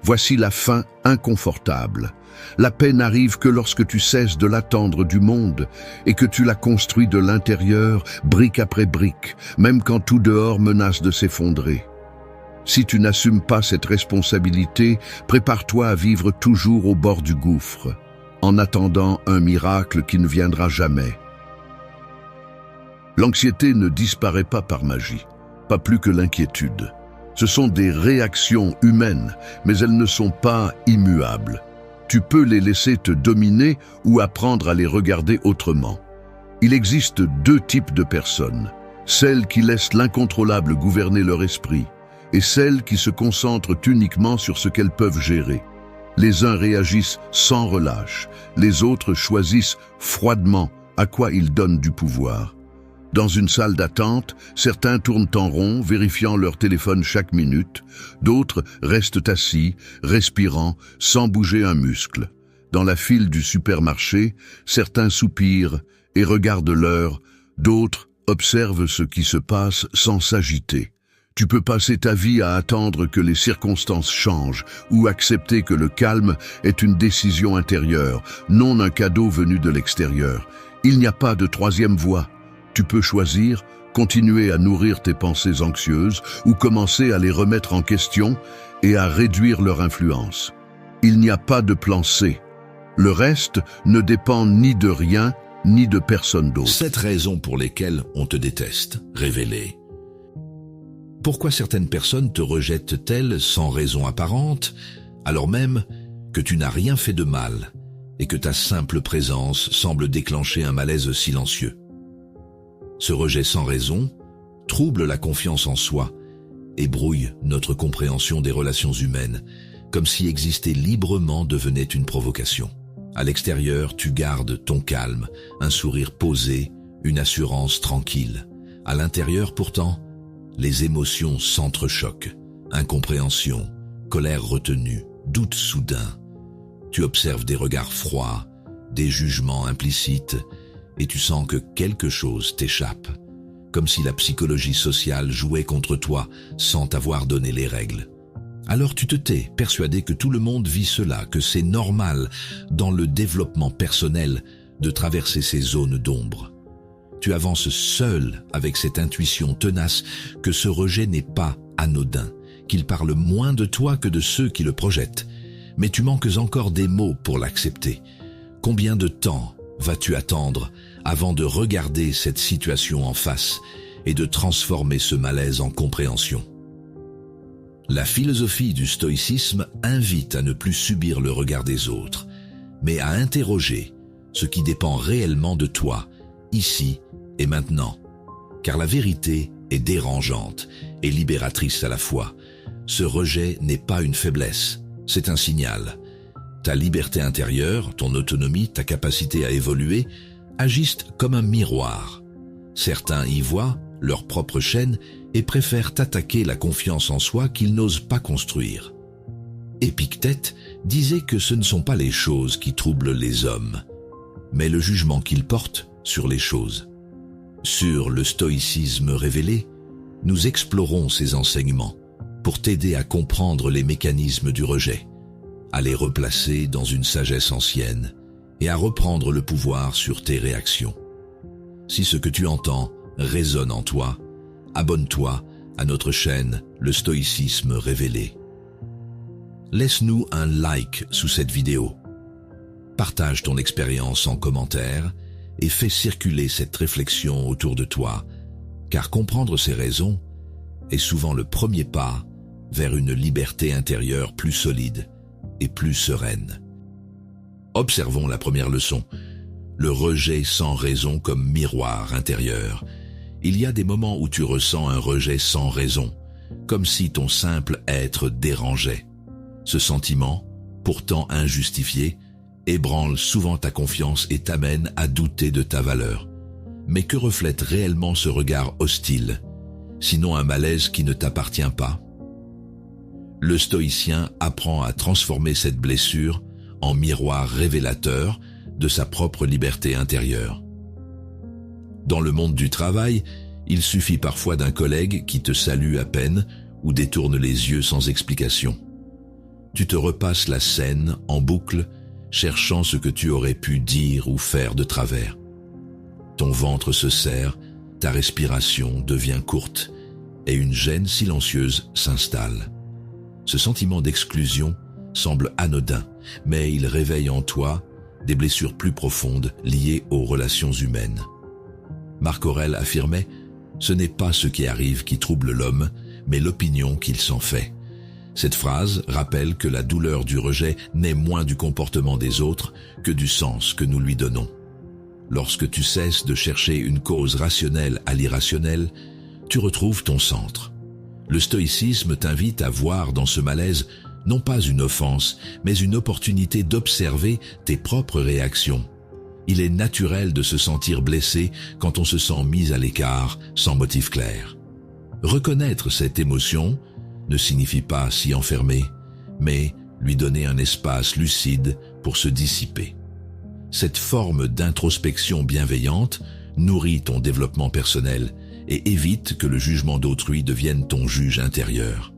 Voici la fin inconfortable. La paix n'arrive que lorsque tu cesses de l'attendre du monde et que tu la construis de l'intérieur, brique après brique, même quand tout dehors menace de s'effondrer. Si tu n'assumes pas cette responsabilité, prépare-toi à vivre toujours au bord du gouffre, en attendant un miracle qui ne viendra jamais. L'anxiété ne disparaît pas par magie, pas plus que l'inquiétude. Ce sont des réactions humaines, mais elles ne sont pas immuables. Tu peux les laisser te dominer ou apprendre à les regarder autrement. Il existe deux types de personnes, celles qui laissent l'incontrôlable gouverner leur esprit et celles qui se concentrent uniquement sur ce qu'elles peuvent gérer. Les uns réagissent sans relâche, les autres choisissent froidement à quoi ils donnent du pouvoir. Dans une salle d'attente, certains tournent en rond, vérifiant leur téléphone chaque minute. D'autres restent assis, respirant, sans bouger un muscle. Dans la file du supermarché, certains soupirent et regardent l'heure. D'autres observent ce qui se passe sans s'agiter. Tu peux passer ta vie à attendre que les circonstances changent ou accepter que le calme est une décision intérieure, non un cadeau venu de l'extérieur. Il n'y a pas de troisième voie. Tu peux choisir, continuer à nourrir tes pensées anxieuses ou commencer à les remettre en question et à réduire leur influence. Il n'y a pas de plan C. Le reste ne dépend ni de rien, ni de personne d'autre. 7 raisons pour lesquelles on te déteste, révélées. Pourquoi certaines personnes te rejettent-elles sans raison apparente, alors même que tu n'as rien fait de mal et que ta simple présence semble déclencher un malaise silencieux? Ce rejet sans raison trouble la confiance en soi et brouille notre compréhension des relations humaines, comme si exister librement devenait une provocation. À l'extérieur, tu gardes ton calme, un sourire posé, une assurance tranquille. À l'intérieur, pourtant, les émotions s'entrechoquent. Incompréhension, colère retenue, doute soudain. Tu observes des regards froids, des jugements implicites, et tu sens que quelque chose t'échappe, comme si la psychologie sociale jouait contre toi sans t'avoir donné les règles. Alors tu te tais, persuadé que tout le monde vit cela, que c'est normal dans le développement personnel de traverser ces zones d'ombre. Tu avances seul avec cette intuition tenace que ce rejet n'est pas anodin, qu'il parle moins de toi que de ceux qui le projettent. Mais tu manques encore des mots pour l'accepter. Combien de temps vas-tu attendre avant de regarder cette situation en face et de transformer ce malaise en compréhension? La philosophie du stoïcisme invite à ne plus subir le regard des autres, mais à interroger ce qui dépend réellement de toi, ici et maintenant. Car la vérité est dérangeante et libératrice à la fois. Ce rejet n'est pas une faiblesse, c'est un signal. Ta liberté intérieure, ton autonomie, ta capacité à évoluer agissent comme un miroir. Certains y voient leur propre chaîne et préfèrent attaquer la confiance en soi qu'ils n'osent pas construire. Épictète disait que ce ne sont pas les choses qui troublent les hommes, mais le jugement qu'ils portent sur les choses. Sur le stoïcisme révélé, nous explorons ces enseignements pour t'aider à comprendre les mécanismes du rejet, à les replacer dans une sagesse ancienne et à reprendre le pouvoir sur tes réactions. Si ce que tu entends résonne en toi, abonne-toi à notre chaîne Le Stoïcisme Révélé. Laisse-nous un like sous cette vidéo. Partage ton expérience en commentaire et fais circuler cette réflexion autour de toi, car comprendre ces raisons est souvent le premier pas vers une liberté intérieure plus solide et plus sereine. Observons la première leçon, le rejet sans raison comme miroir intérieur. Il y a des moments où tu ressens un rejet sans raison, comme si ton simple être dérangeait. Ce sentiment, pourtant injustifié, ébranle souvent ta confiance et t'amène à douter de ta valeur. Mais que reflète réellement ce regard hostile, sinon un malaise qui ne t'appartient pas? Le stoïcien apprend à transformer cette blessure en miroir révélateur de sa propre liberté intérieure. Dans le monde du travail, il suffit parfois d'un collègue qui te salue à peine ou détourne les yeux sans explication. Tu te repasses la scène en boucle, cherchant ce que tu aurais pu dire ou faire de travers. Ton ventre se serre, ta respiration devient courte et une gêne silencieuse s'installe. Ce sentiment d'exclusion semble anodin, mais il réveille en toi des blessures plus profondes liées aux relations humaines. Marc Aurèle affirmait « Ce n'est pas ce qui arrive qui trouble l'homme, mais l'opinion qu'il s'en fait ». Cette phrase rappelle que la douleur du rejet naît moins du comportement des autres que du sens que nous lui donnons. Lorsque tu cesses de chercher une cause rationnelle à l'irrationnel, tu retrouves ton centre. Le stoïcisme t'invite à voir dans ce malaise non pas une offense, mais une opportunité d'observer tes propres réactions. Il est naturel de se sentir blessé quand on se sent mis à l'écart sans motif clair. Reconnaître cette émotion ne signifie pas s'y enfermer, mais lui donner un espace lucide pour se dissiper. Cette forme d'introspection bienveillante nourrit ton développement personnel et évite que le jugement d'autrui devienne ton juge intérieur.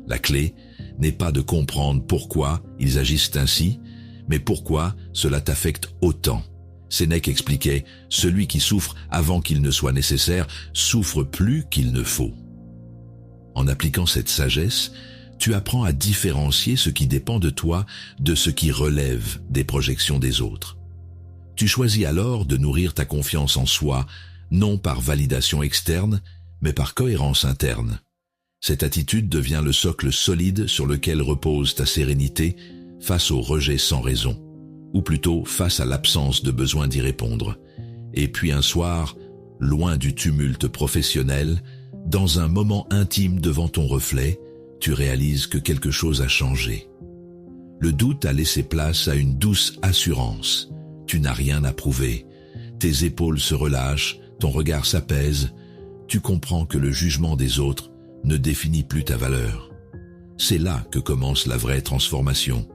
La clé n'est pas de comprendre pourquoi ils agissent ainsi, mais pourquoi cela t'affecte autant. Sénèque expliquait « Celui qui souffre avant qu'il ne soit nécessaire souffre plus qu'il ne faut ». En appliquant cette sagesse, tu apprends à différencier ce qui dépend de toi de ce qui relève des projections des autres. Tu choisis alors de nourrir ta confiance en soi, non par validation externe, mais par cohérence interne. Cette attitude devient le socle solide sur lequel repose ta sérénité face au rejet sans raison, ou plutôt face à l'absence de besoin d'y répondre. Et puis un soir, loin du tumulte professionnel, dans un moment intime devant ton reflet, tu réalises que quelque chose a changé. Le doute a laissé place à une douce assurance. Tu n'as rien à prouver. Tes épaules se relâchent, ton regard s'apaise. Tu comprends que le jugement des autres ne définit plus ta valeur. C'est là que commence la vraie transformation,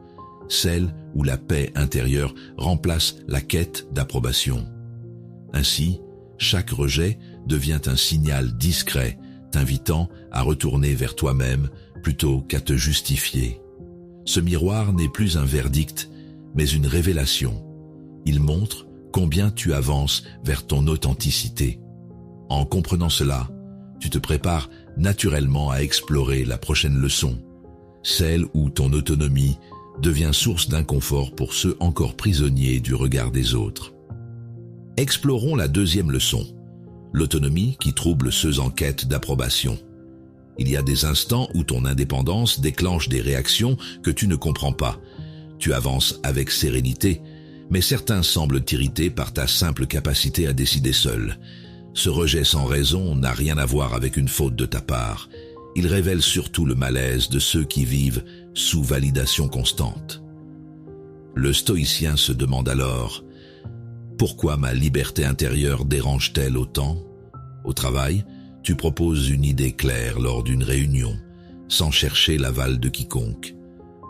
celle où la paix intérieure remplace la quête d'approbation. Ainsi, chaque rejet devient un signal discret, t'invitant à retourner vers toi-même plutôt qu'à te justifier. Ce miroir n'est plus un verdict, mais une révélation. Il montre combien tu avances vers ton authenticité. En comprenant cela, tu te prépares naturellement à explorer la prochaine leçon, celle où ton autonomie devient source d'inconfort pour ceux encore prisonniers du regard des autres. Explorons la deuxième leçon, l'autonomie qui trouble ceux en quête d'approbation. Il y a des instants où ton indépendance déclenche des réactions que tu ne comprends pas. Tu avances avec sérénité, mais certains semblent t'irriter par ta simple capacité à décider seul. Ce rejet sans raison n'a rien à voir avec une faute de ta part. Il révèle surtout le malaise de ceux qui vivent sous validation constante. Le stoïcien se demande alors « Pourquoi ma liberté intérieure dérange-t-elle autant ?» Au travail, tu proposes une idée claire lors d'une réunion, sans chercher l'aval de quiconque.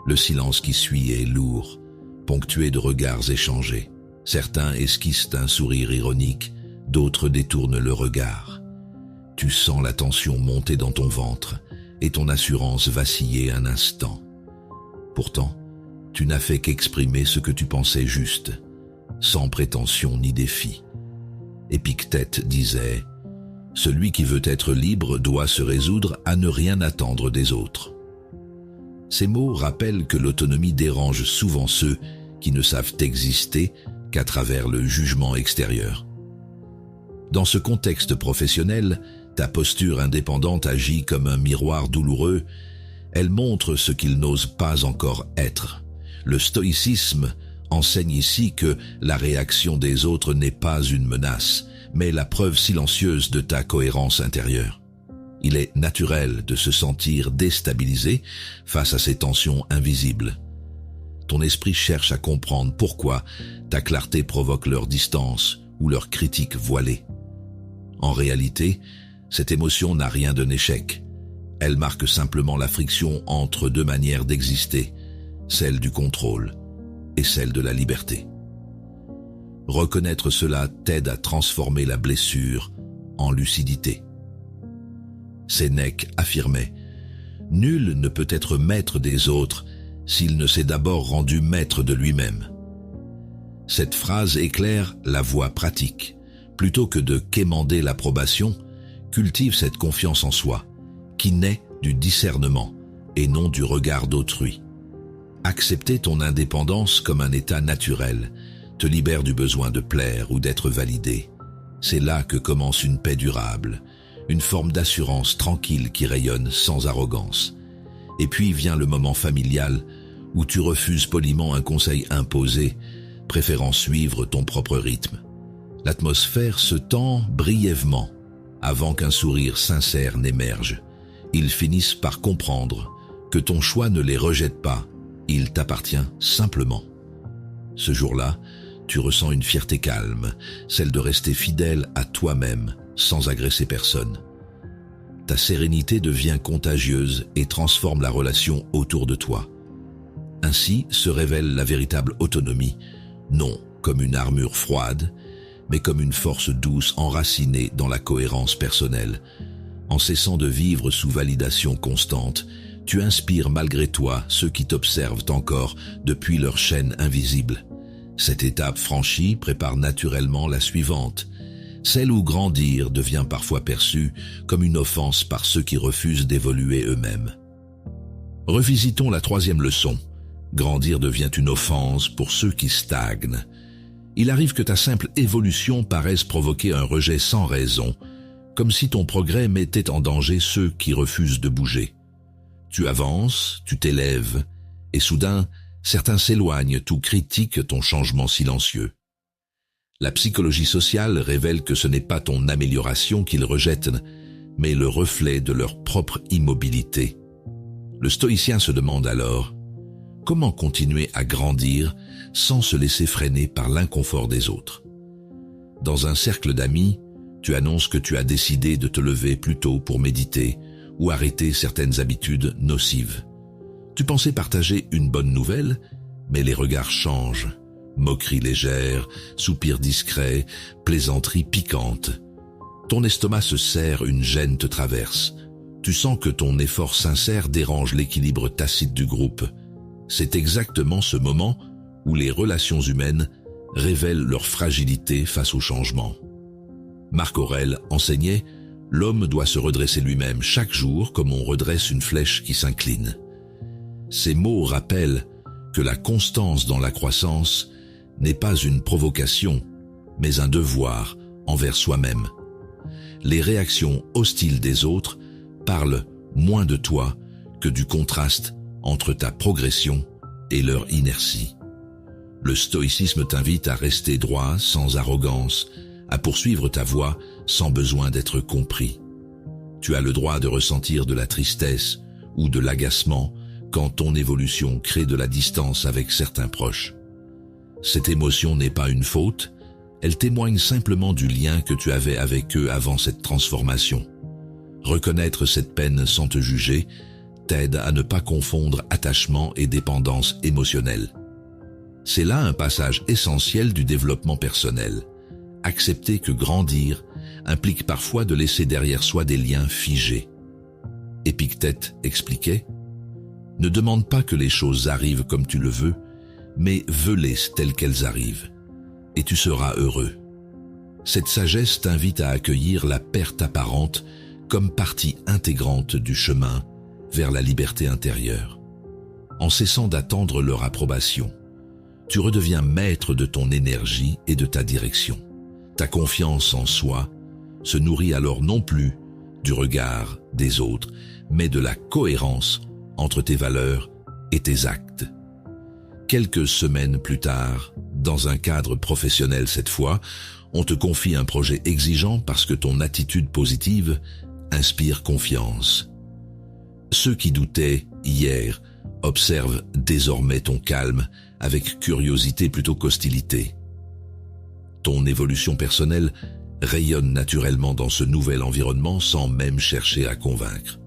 Le silence qui suit est lourd, ponctué de regards échangés. Certains esquissent un sourire ironique, d'autres détournent le regard. Tu sens la tension monter dans ton ventre et ton assurance vaciller un instant. Pourtant, tu n'as fait qu'exprimer ce que tu pensais juste, sans prétention ni défi. Épictète disait « Celui qui veut être libre doit se résoudre à ne rien attendre des autres ». Ces mots rappellent que l'autonomie dérange souvent ceux qui ne savent exister qu'à travers le jugement extérieur. Dans ce contexte professionnel, ta posture indépendante agit comme un miroir douloureux. Elle montre ce qu'ils n'osent pas encore être. Le stoïcisme enseigne ici que la réaction des autres n'est pas une menace, mais la preuve silencieuse de ta cohérence intérieure. Il est naturel de se sentir déstabilisé face à ces tensions invisibles. Ton esprit cherche à comprendre pourquoi ta clarté provoque leur distance ou leur critique voilée. En réalité, cette émotion n'a rien d'un échec. Elle marque simplement la friction entre deux manières d'exister, celle du contrôle et celle de la liberté. Reconnaître cela t'aide à transformer la blessure en lucidité. Sénèque affirmait « Nul ne peut être maître des autres s'il ne s'est d'abord rendu maître de lui-même ». Cette phrase éclaire la voie pratique. Plutôt que de quémander l'approbation, cultive cette confiance en soi, qui naît du discernement et non du regard d'autrui. Accepter ton indépendance comme un état naturel te libère du besoin de plaire ou d'être validé. C'est là que commence une paix durable, une forme d'assurance tranquille qui rayonne sans arrogance. Et puis vient le moment familial où tu refuses poliment un conseil imposé, préférant suivre ton propre rythme. L'atmosphère se tend brièvement avant qu'un sourire sincère n'émerge. Ils finissent par comprendre que ton choix ne les rejette pas, il t'appartient simplement. Ce jour-là, tu ressens une fierté calme, celle de rester fidèle à toi-même sans agresser personne. Ta sérénité devient contagieuse et transforme la relation autour de toi. Ainsi se révèle la véritable autonomie, non comme une armure froide, mais comme une force douce enracinée dans la cohérence personnelle. En cessant de vivre sous validation constante, tu inspires malgré toi ceux qui t'observent encore depuis leur chaîne invisible. Cette étape franchie prépare naturellement la suivante, celle où grandir devient parfois perçu comme une offense par ceux qui refusent d'évoluer eux-mêmes. Revisitons la troisième leçon. Grandir devient une offense pour ceux qui stagnent. Il arrive que ta simple évolution paraisse provoquer un rejet sans raison, comme si ton progrès mettait en danger ceux qui refusent de bouger. Tu avances, tu t'élèves, et soudain, certains s'éloignent ou critiquent ton changement silencieux. La psychologie sociale révèle que ce n'est pas ton amélioration qu'ils rejettent, mais le reflet de leur propre immobilité. Le stoïcien se demande alors: comment continuer à grandir sans se laisser freiner par l'inconfort des autres? Dans un cercle d'amis, tu annonces que tu as décidé de te lever plus tôt pour méditer ou arrêter certaines habitudes nocives. Tu pensais partager une bonne nouvelle, mais les regards changent. Moqueries légères, soupirs discrets, plaisanteries piquantes. Ton estomac se serre, une gêne te traverse. Tu sens que ton effort sincère dérange l'équilibre tacite du groupe. C'est exactement ce moment où les relations humaines révèlent leur fragilité face au changement. Marc Aurèle enseignait « L'homme doit se redresser lui-même chaque jour comme on redresse une flèche qui s'incline ». Ces mots rappellent que la constance dans la croissance n'est pas une provocation, mais un devoir envers soi-même. Les réactions hostiles des autres parlent moins de toi que du contraste entre ta progression et leur inertie. Le stoïcisme t'invite à rester droit sans arrogance, à poursuivre ta voie sans besoin d'être compris. Tu as le droit de ressentir de la tristesse ou de l'agacement quand ton évolution crée de la distance avec certains proches. Cette émotion n'est pas une faute, elle témoigne simplement du lien que tu avais avec eux avant cette transformation. Reconnaître cette peine sans te juger t'aide à ne pas confondre attachement et dépendance émotionnelle. C'est là un passage essentiel du développement personnel. Accepter que grandir implique parfois de laisser derrière soi des liens figés. Épictète expliquait « Ne demande pas que les choses arrivent comme tu le veux, mais veux-les telles qu'elles arrivent, et tu seras heureux. » Cette sagesse t'invite à accueillir la perte apparente comme partie intégrante du chemin vers la liberté intérieure. En cessant d'attendre leur approbation, tu redeviens maître de ton énergie et de ta direction. Ta confiance en soi se nourrit alors non plus du regard des autres, mais de la cohérence entre tes valeurs et tes actes. Quelques semaines plus tard, dans un cadre professionnel cette fois, on te confie un projet exigeant parce que ton attitude positive inspire confiance. Ceux qui doutaient hier observent désormais ton calme avec curiosité plutôt qu'hostilité. Ton évolution personnelle rayonne naturellement dans ce nouvel environnement sans même chercher à convaincre.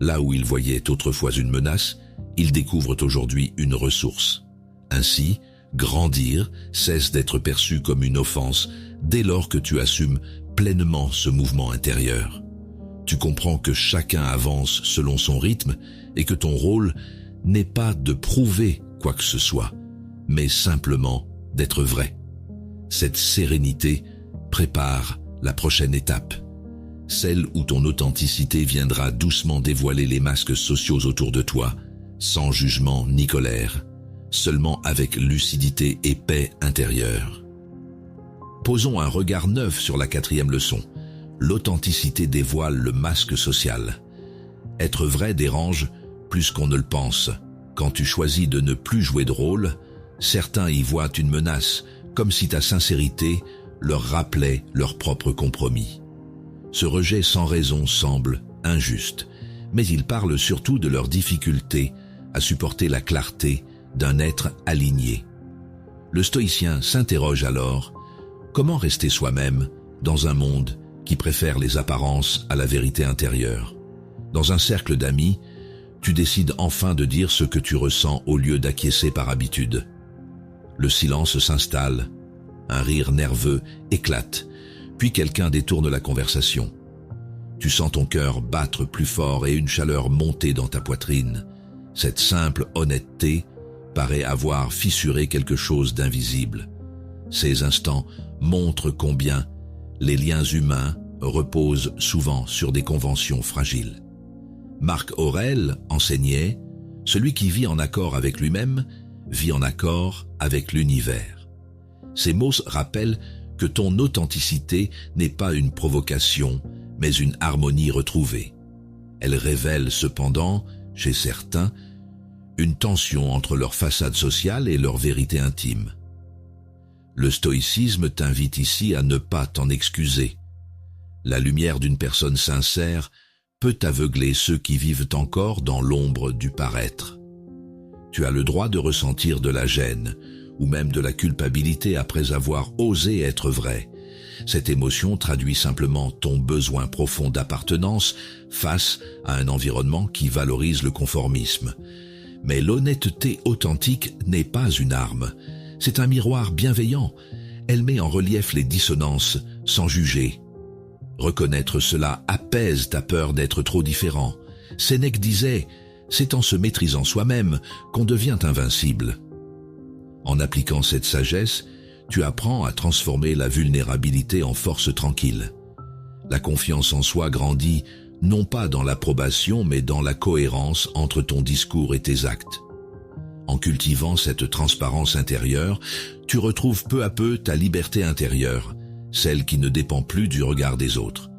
Là où ils voyaient autrefois une menace, ils découvrent aujourd'hui une ressource. Ainsi, grandir cesse d'être perçu comme une offense dès lors que tu assumes pleinement ce mouvement intérieur. Tu comprends que chacun avance selon son rythme et que ton rôle n'est pas de prouver quoi que ce soit, mais simplement d'être vrai. Cette sérénité prépare la prochaine étape, celle où ton authenticité viendra doucement dévoiler les masques sociaux autour de toi, sans jugement ni colère, seulement avec lucidité et paix intérieure. Posons un regard neuf sur la 4e leçon. L'authenticité dévoile le masque social. Être vrai dérange plus qu'on ne le pense. Quand tu choisis de ne plus jouer de rôle, certains y voient une menace, comme si ta sincérité leur rappelait leur propre compromis. Ce rejet sans raison semble injuste, mais il parle surtout de leur difficulté à supporter la clarté d'un être aligné. Le stoïcien s'interroge alors: comment rester soi-même dans un monde qui préfère les apparences à la vérité intérieure? Dans un cercle d'amis, tu décides enfin de dire ce que tu ressens au lieu d'acquiescer par habitude. Le silence s'installe, un rire nerveux éclate, puis quelqu'un détourne la conversation. Tu sens ton cœur battre plus fort et une chaleur monter dans ta poitrine. Cette simple honnêteté paraît avoir fissuré quelque chose d'invisible. Ces instants montrent combien les liens humains reposent souvent sur des conventions fragiles. Marc Aurèle enseignait: celui qui vit en accord avec lui-même vit en accord avec l'univers. Ces mots rappellent que ton authenticité n'est pas une provocation, mais une harmonie retrouvée. Elle révèle cependant, chez certains, une tension entre leur façade sociale et leur vérité intime. Le stoïcisme t'invite ici à ne pas t'en excuser. La lumière d'une personne sincère peut aveugler ceux qui vivent encore dans l'ombre du paraître. Tu as le droit de ressentir de la gêne ou même de la culpabilité après avoir osé être vrai. Cette émotion traduit simplement ton besoin profond d'appartenance face à un environnement qui valorise le conformisme. Mais l'honnêteté authentique n'est pas une arme. C'est un miroir bienveillant. Elle met en relief les dissonances sans juger. Reconnaître cela apaise ta peur d'être trop différent. Sénèque disait: c'est en se maîtrisant soi-même qu'on devient invincible. En appliquant cette sagesse, tu apprends à transformer la vulnérabilité en force tranquille. La confiance en soi grandit non pas dans l'approbation mais dans la cohérence entre ton discours et tes actes. En cultivant cette transparence intérieure, tu retrouves peu à peu ta liberté intérieure, celle qui ne dépend plus du regard des autres.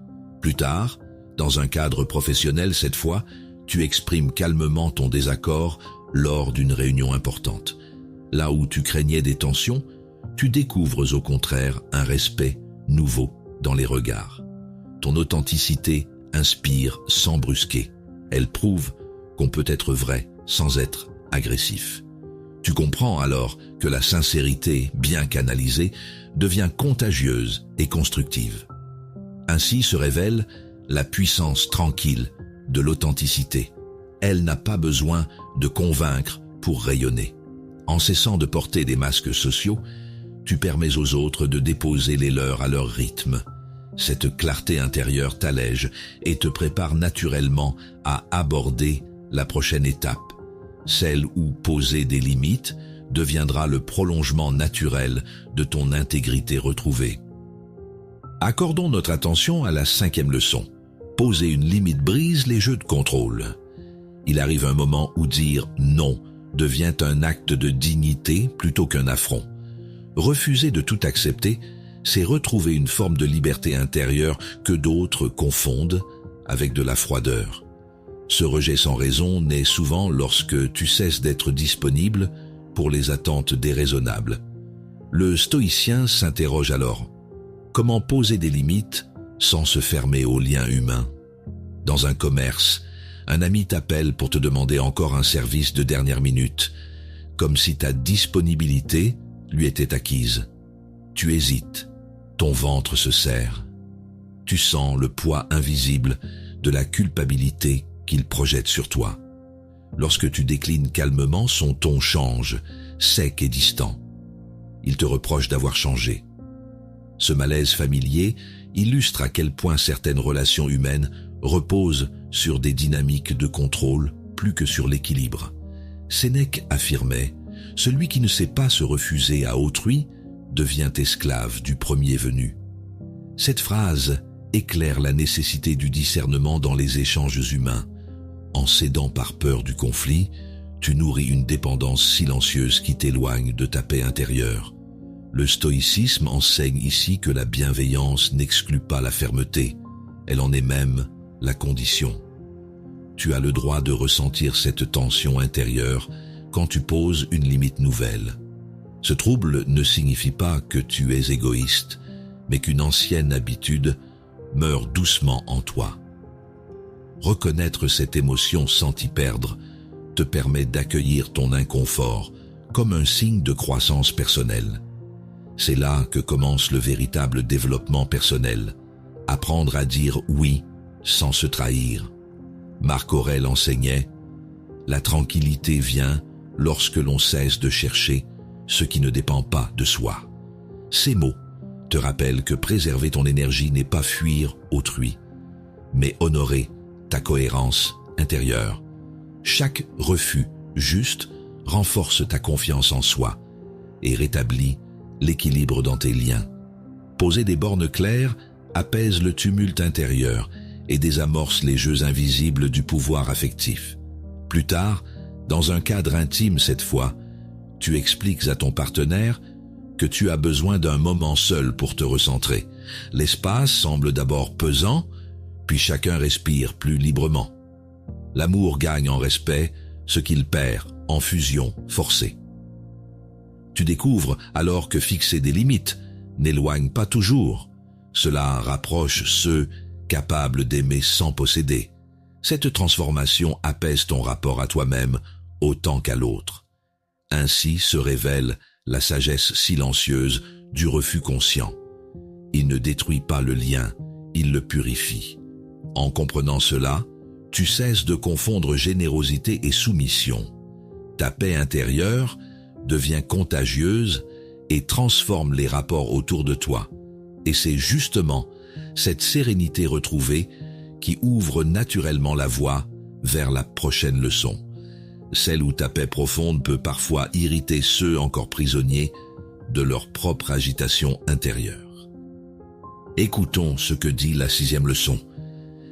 Plus tard, dans un cadre professionnel cette fois, tu exprimes calmement ton désaccord lors d'une réunion importante. Là où tu craignais des tensions, tu découvres au contraire un respect nouveau dans les regards. Ton authenticité inspire sans brusquer. Elle prouve qu'on peut être vrai sans être agressif. Tu comprends alors que la sincérité, bien canalisée, devient contagieuse et constructive. Ainsi se révèle la puissance tranquille de l'authenticité. Elle n'a pas besoin de convaincre pour rayonner. En cessant de porter des masques sociaux, tu permets aux autres de déposer les leurs à leur rythme. Cette clarté intérieure t'allège et te prépare naturellement à aborder la prochaine étape, celle où poser des limites deviendra le prolongement naturel de ton intégrité retrouvée. Accordons notre attention à la 5e leçon. Poser une limite brise les jeux de contrôle. Il arrive un moment où dire non devient un acte de dignité plutôt qu'un affront. Refuser de tout accepter, c'est retrouver une forme de liberté intérieure que d'autres confondent avec de la froideur. Ce rejet sans raison naît souvent lorsque tu cesses d'être disponible pour les attentes déraisonnables. Le stoïcien s'interroge alors: comment poser des limites sans se fermer aux liens humains? Dans un commerce, un ami t'appelle pour te demander encore un service de dernière minute, comme si ta disponibilité lui était acquise. Tu hésites, ton ventre se serre. Tu sens le poids invisible de la culpabilité qu'il projette sur toi. Lorsque tu déclines calmement, son ton change, sec et distant. il te reproche d'avoir changé. Ce malaise familier illustre à quel point certaines relations humaines reposent sur des dynamiques de contrôle plus que sur l'équilibre. Sénèque affirmait « Celui qui ne sait pas se refuser à autrui devient esclave du premier venu ». Cette phrase éclaire la nécessité du discernement dans les échanges humains. En cédant par peur du conflit, tu nourris une dépendance silencieuse qui t'éloigne de ta paix intérieure. Le stoïcisme enseigne ici que la bienveillance n'exclut pas la fermeté, elle en est même la condition. Tu as le droit de ressentir cette tension intérieure quand tu poses une limite nouvelle. Ce trouble ne signifie pas que tu es égoïste, mais qu'une ancienne habitude meurt doucement en toi. Reconnaître cette émotion sans t'y perdre te permet d'accueillir ton inconfort comme un signe de croissance personnelle. C'est là que commence le véritable développement personnel, apprendre à dire oui sans se trahir. Marc Aurèle enseignait « La tranquillité vient lorsque l'on cesse de chercher ce qui ne dépend pas de soi ». Ces mots te rappellent que préserver ton énergie n'est pas fuir autrui, mais honorer ta cohérence intérieure. Chaque refus juste renforce ta confiance en soi et rétablit l'équilibre dans tes liens. Poser des bornes claires apaise le tumulte intérieur et désamorce les jeux invisibles du pouvoir affectif. Plus tard, dans un cadre intime cette fois, tu expliques à ton partenaire que tu as besoin d'un moment seul pour te recentrer. L'espace semble d'abord pesant, puis chacun respire plus librement. L'amour gagne en respect ce qu'il perd en fusion forcée. Tu découvres alors que fixer des limites n'éloigne pas toujours. Cela rapproche ceux capables d'aimer sans posséder. Cette transformation apaise ton rapport à toi-même autant qu'à l'autre. Ainsi se révèle la sagesse silencieuse du refus conscient. Il ne détruit pas le lien, il le purifie. En comprenant cela, tu cesses de confondre générosité et soumission. Ta paix intérieure devient contagieuse et transforme les rapports autour de toi. Et c'est justement cette sérénité retrouvée qui ouvre naturellement la voie vers la prochaine leçon. Celle où ta paix profonde peut parfois irriter ceux encore prisonniers de leur propre agitation intérieure. Écoutons ce que dit la 6e leçon.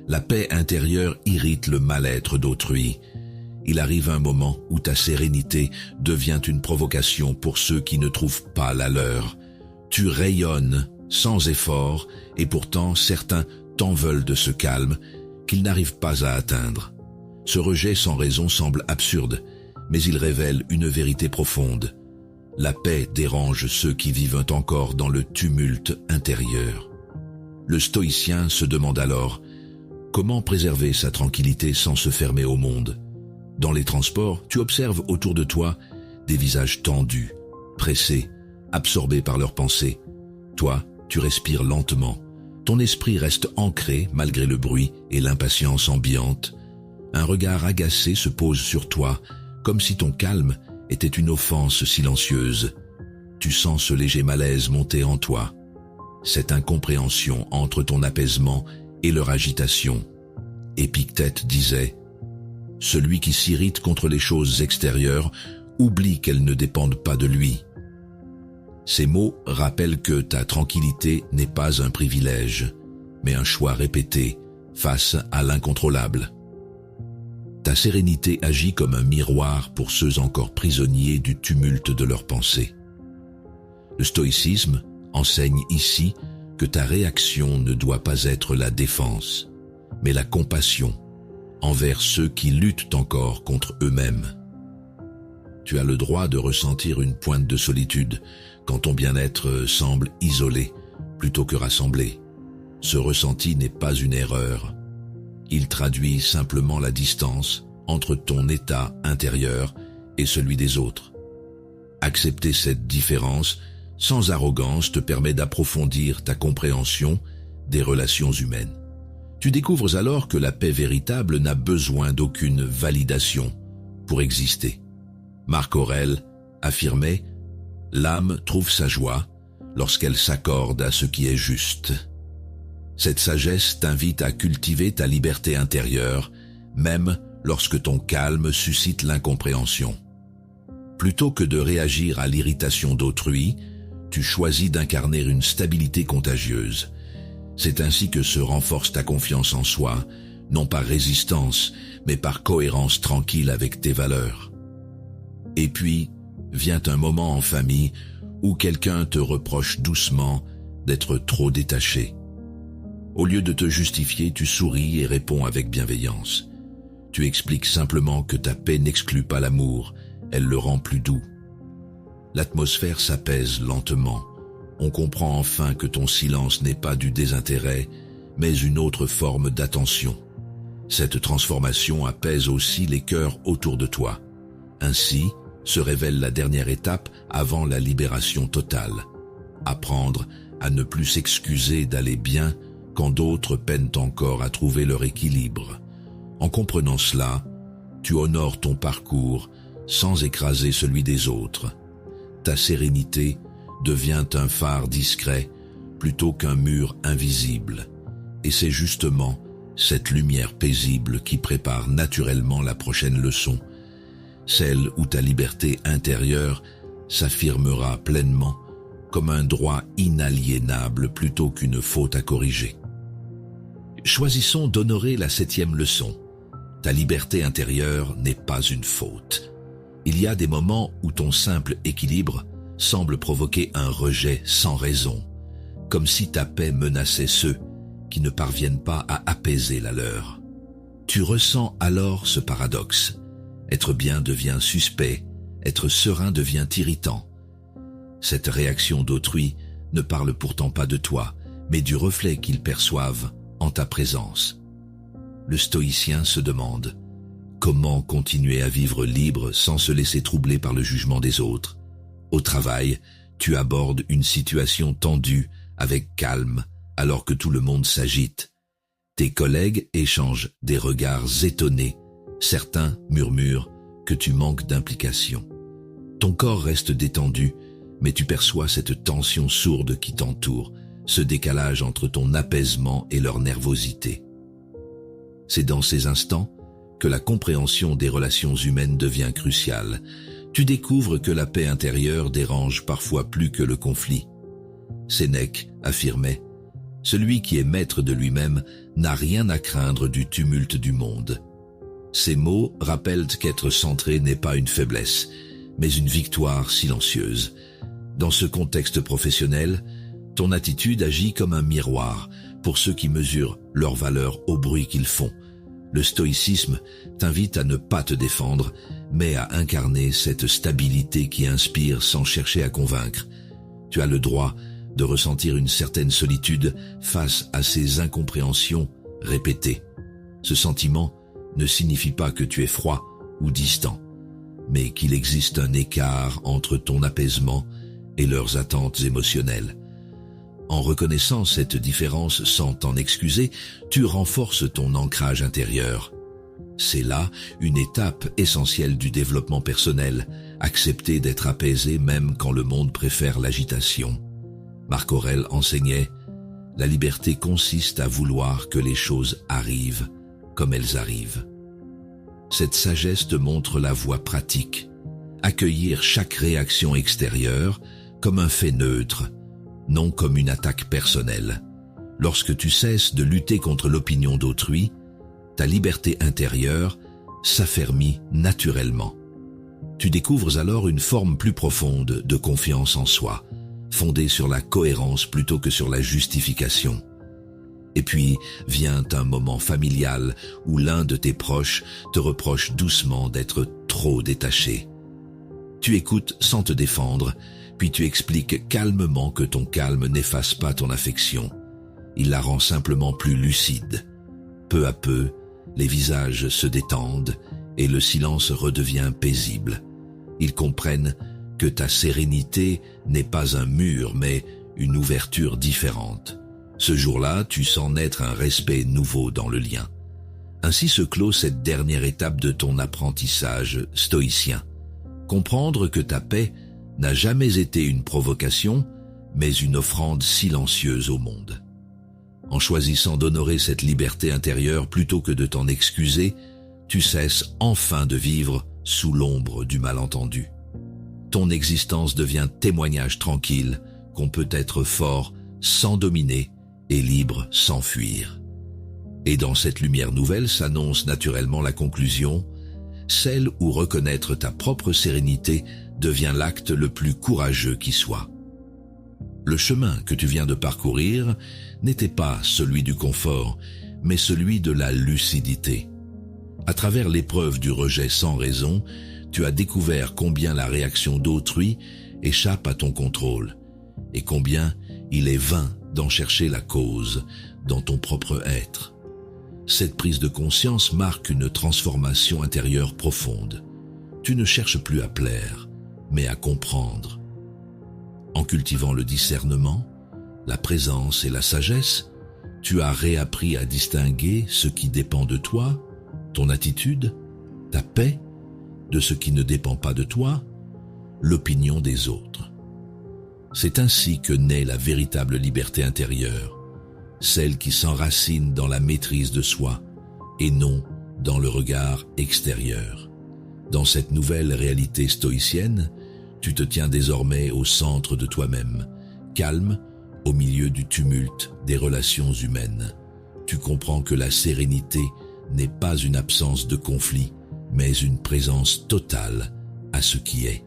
La paix intérieure irrite le mal-être d'autrui. Il arrive un moment où ta sérénité devient une provocation pour ceux qui ne trouvent pas la leur. Tu rayonnes sans effort et pourtant certains t'en veulent de ce calme qu'ils n'arrivent pas à atteindre. Ce rejet sans raison semble absurde, mais il révèle une vérité profonde. La paix dérange ceux qui vivent encore dans le tumulte intérieur. Le stoïcien se demande alors comment préserver sa tranquillité sans se fermer au monde. Dans les transports, tu observes autour de toi des visages tendus, pressés, absorbés par leurs pensées. Toi, tu respires lentement. Ton esprit reste ancré malgré le bruit et l'impatience ambiante. Un regard agacé se pose sur toi, comme si ton calme était une offense silencieuse. Tu sens ce léger malaise monter en toi. Cette incompréhension entre ton apaisement et leur agitation. Épictète disait « Celui qui s'irrite contre les choses extérieures oublie qu'elles ne dépendent pas de lui. » Ces mots rappellent que ta tranquillité n'est pas un privilège, mais un choix répété face à l'incontrôlable. Ta sérénité agit comme un miroir pour ceux encore prisonniers du tumulte de leurs pensées. Le stoïcisme enseigne ici que ta réaction ne doit pas être la défense, mais la compassion envers ceux qui luttent encore contre eux-mêmes. Tu as le droit de ressentir une pointe de solitude quand ton bien-être semble isolé plutôt que rassemblé. Ce ressenti n'est pas une erreur. Il traduit simplement la distance entre ton état intérieur et celui des autres. Accepter cette différence sans arrogance te permet d'approfondir ta compréhension des relations humaines. Tu découvres alors que la paix véritable n'a besoin d'aucune validation pour exister. Marc Aurèle affirmait L'âme trouve sa joie lorsqu'elle s'accorde à ce qui est juste. Cette sagesse t'invite à cultiver ta liberté intérieure, même lorsque ton calme suscite l'incompréhension. Plutôt que de réagir à l'irritation d'autrui, tu choisis d'incarner une stabilité contagieuse. C'est ainsi que se renforce ta confiance en soi, non par résistance, mais par cohérence tranquille avec tes valeurs. Et puis, vient un moment en famille où quelqu'un te reproche doucement d'être trop détaché. Au lieu de te justifier, tu souris et réponds avec bienveillance. Tu expliques simplement que ta paix n'exclut pas l'amour, elle le rend plus doux. L'atmosphère s'apaise lentement. On comprend enfin que ton silence n'est pas du désintérêt, mais une autre forme d'attention. Cette transformation apaise aussi les cœurs autour de toi. Ainsi se révèle la dernière étape avant la libération totale. Apprendre à ne plus s'excuser d'aller bien quand d'autres peinent encore à trouver leur équilibre. En comprenant cela, tu honores ton parcours sans écraser celui des autres. Ta sérénité devient un phare discret plutôt qu'un mur invisible. Et c'est justement cette lumière paisible qui prépare naturellement la prochaine leçon, celle où ta liberté intérieure s'affirmera pleinement comme un droit inaliénable plutôt qu'une faute à corriger. Choisissons d'honorer la 7e leçon. Ta liberté intérieure n'est pas une faute. Il y a des moments où ton simple équilibre semble provoquer un rejet sans raison, comme si ta paix menaçait ceux qui ne parviennent pas à apaiser la leur. Tu ressens alors ce paradoxe. Être bien devient suspect, être serein devient irritant. Cette réaction d'autrui ne parle pourtant pas de toi, mais du reflet qu'ils perçoivent en ta présence. Le stoïcien se demande comment continuer à vivre libre sans se laisser troubler par le jugement des autres. Au travail, tu abordes une situation tendue avec calme alors que tout le monde s'agite. Tes collègues échangent des regards étonnés. Certains murmurent que tu manques d'implication. Ton corps reste détendu, mais tu perçois cette tension sourde qui t'entoure, ce décalage entre ton apaisement et leur nervosité. C'est dans ces instants que la compréhension des relations humaines devient cruciale. Tu découvres que la paix intérieure dérange parfois plus que le conflit. Sénèque affirmait « Celui qui est maître de lui-même n'a rien à craindre du tumulte du monde ». Ces mots rappellent qu'être centré n'est pas une faiblesse, mais une victoire silencieuse. Dans ce contexte professionnel, ton attitude agit comme un miroir pour ceux qui mesurent leur valeur au bruit qu'ils font. Le stoïcisme t'invite à ne pas te défendre, mais à incarner cette stabilité qui inspire sans chercher à convaincre. Tu as le droit de ressentir une certaine solitude face à ces incompréhensions répétées. Ce sentiment ne signifie pas que tu es froid ou distant, mais qu'il existe un écart entre ton apaisement et leurs attentes émotionnelles. En reconnaissant cette différence sans t'en excuser, tu renforces ton ancrage intérieur. C'est là une étape essentielle du développement personnel, accepter d'être apaisé même quand le monde préfère l'agitation. Marc Aurèle enseignait « La liberté consiste à vouloir que les choses arrivent comme elles arrivent ». Cette sagesse te montre la voie pratique, accueillir chaque réaction extérieure comme un fait neutre, non comme une attaque personnelle. Lorsque tu cesses de lutter contre l'opinion d'autrui, ta liberté intérieure s'affermit naturellement. Tu découvres alors une forme plus profonde de confiance en soi, fondée sur la cohérence plutôt que sur la justification. Et puis vient un moment familial où l'un de tes proches te reproche doucement d'être trop détaché. Tu écoutes sans te défendre, puis tu expliques calmement que ton calme n'efface pas ton affection. Il la rend simplement plus lucide. Peu à peu, les visages se détendent et le silence redevient paisible. Ils comprennent que ta sérénité n'est pas un mur, mais une ouverture différente. Ce jour-là, tu sens naître un respect nouveau dans le lien. Ainsi se clôt cette dernière étape de ton apprentissage stoïcien. Comprendre que ta paix n'a jamais été une provocation, mais une offrande silencieuse au monde. En choisissant d'honorer cette liberté intérieure plutôt que de t'en excuser, tu cesses enfin de vivre sous l'ombre du malentendu. Ton existence devient témoignage tranquille qu'on peut être fort sans dominer et libre sans fuir. Et dans cette lumière nouvelle s'annonce naturellement la conclusion, celle où reconnaître ta propre sérénité devient l'acte le plus courageux qui soit. Le chemin que tu viens de parcourir n'était pas celui du confort, mais celui de la lucidité. À travers l'épreuve du rejet sans raison, tu as découvert combien la réaction d'autrui échappe à ton contrôle, et combien il est vain d'en chercher la cause dans ton propre être. Cette prise de conscience marque une transformation intérieure profonde. Tu ne cherches plus à plaire, mais à comprendre. En cultivant le discernement, la présence et la sagesse, tu as réappris à distinguer ce qui dépend de toi, ton attitude, ta paix, de ce qui ne dépend pas de toi, l'opinion des autres. C'est ainsi que naît la véritable liberté intérieure, celle qui s'enracine dans la maîtrise de soi et non dans le regard extérieur. Dans cette nouvelle réalité stoïcienne, tu te tiens désormais au centre de toi-même, calme au milieu du tumulte des relations humaines. Tu comprends que la sérénité n'est pas une absence de conflit, mais une présence totale à ce qui est.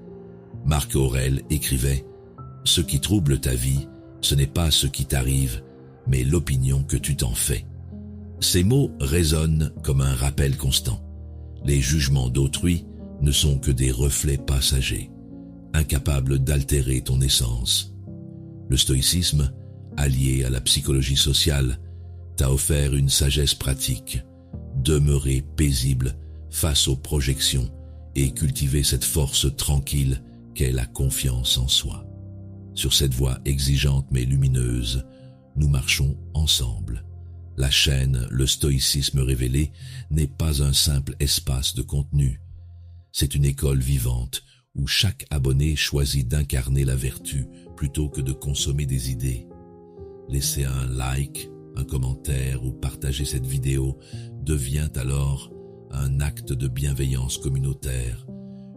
Marc Aurèle écrivait « Ce qui trouble ta vie, ce n'est pas ce qui t'arrive, mais l'opinion que tu t'en fais. » Ces mots résonnent comme un rappel constant. Les jugements d'autrui ne sont que des reflets passagers, incapables d'altérer ton essence. Le stoïcisme, allié à la psychologie sociale, t'a offert une sagesse pratique, demeurer paisible face aux projections et cultiver cette force tranquille qu'est la confiance en soi. Sur cette voie exigeante mais lumineuse, nous marchons ensemble. La chaîne Le Stoïcisme Révélé n'est pas un simple espace de contenu. C'est une école vivante où chaque abonné choisit d'incarner la vertu plutôt que de consommer des idées. Laisser un like, un commentaire ou partager cette vidéo devient alors un acte de bienveillance communautaire,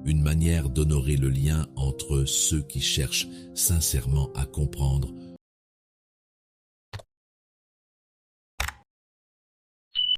une manière d'honorer le lien entre ceux qui cherchent sincèrement à comprendre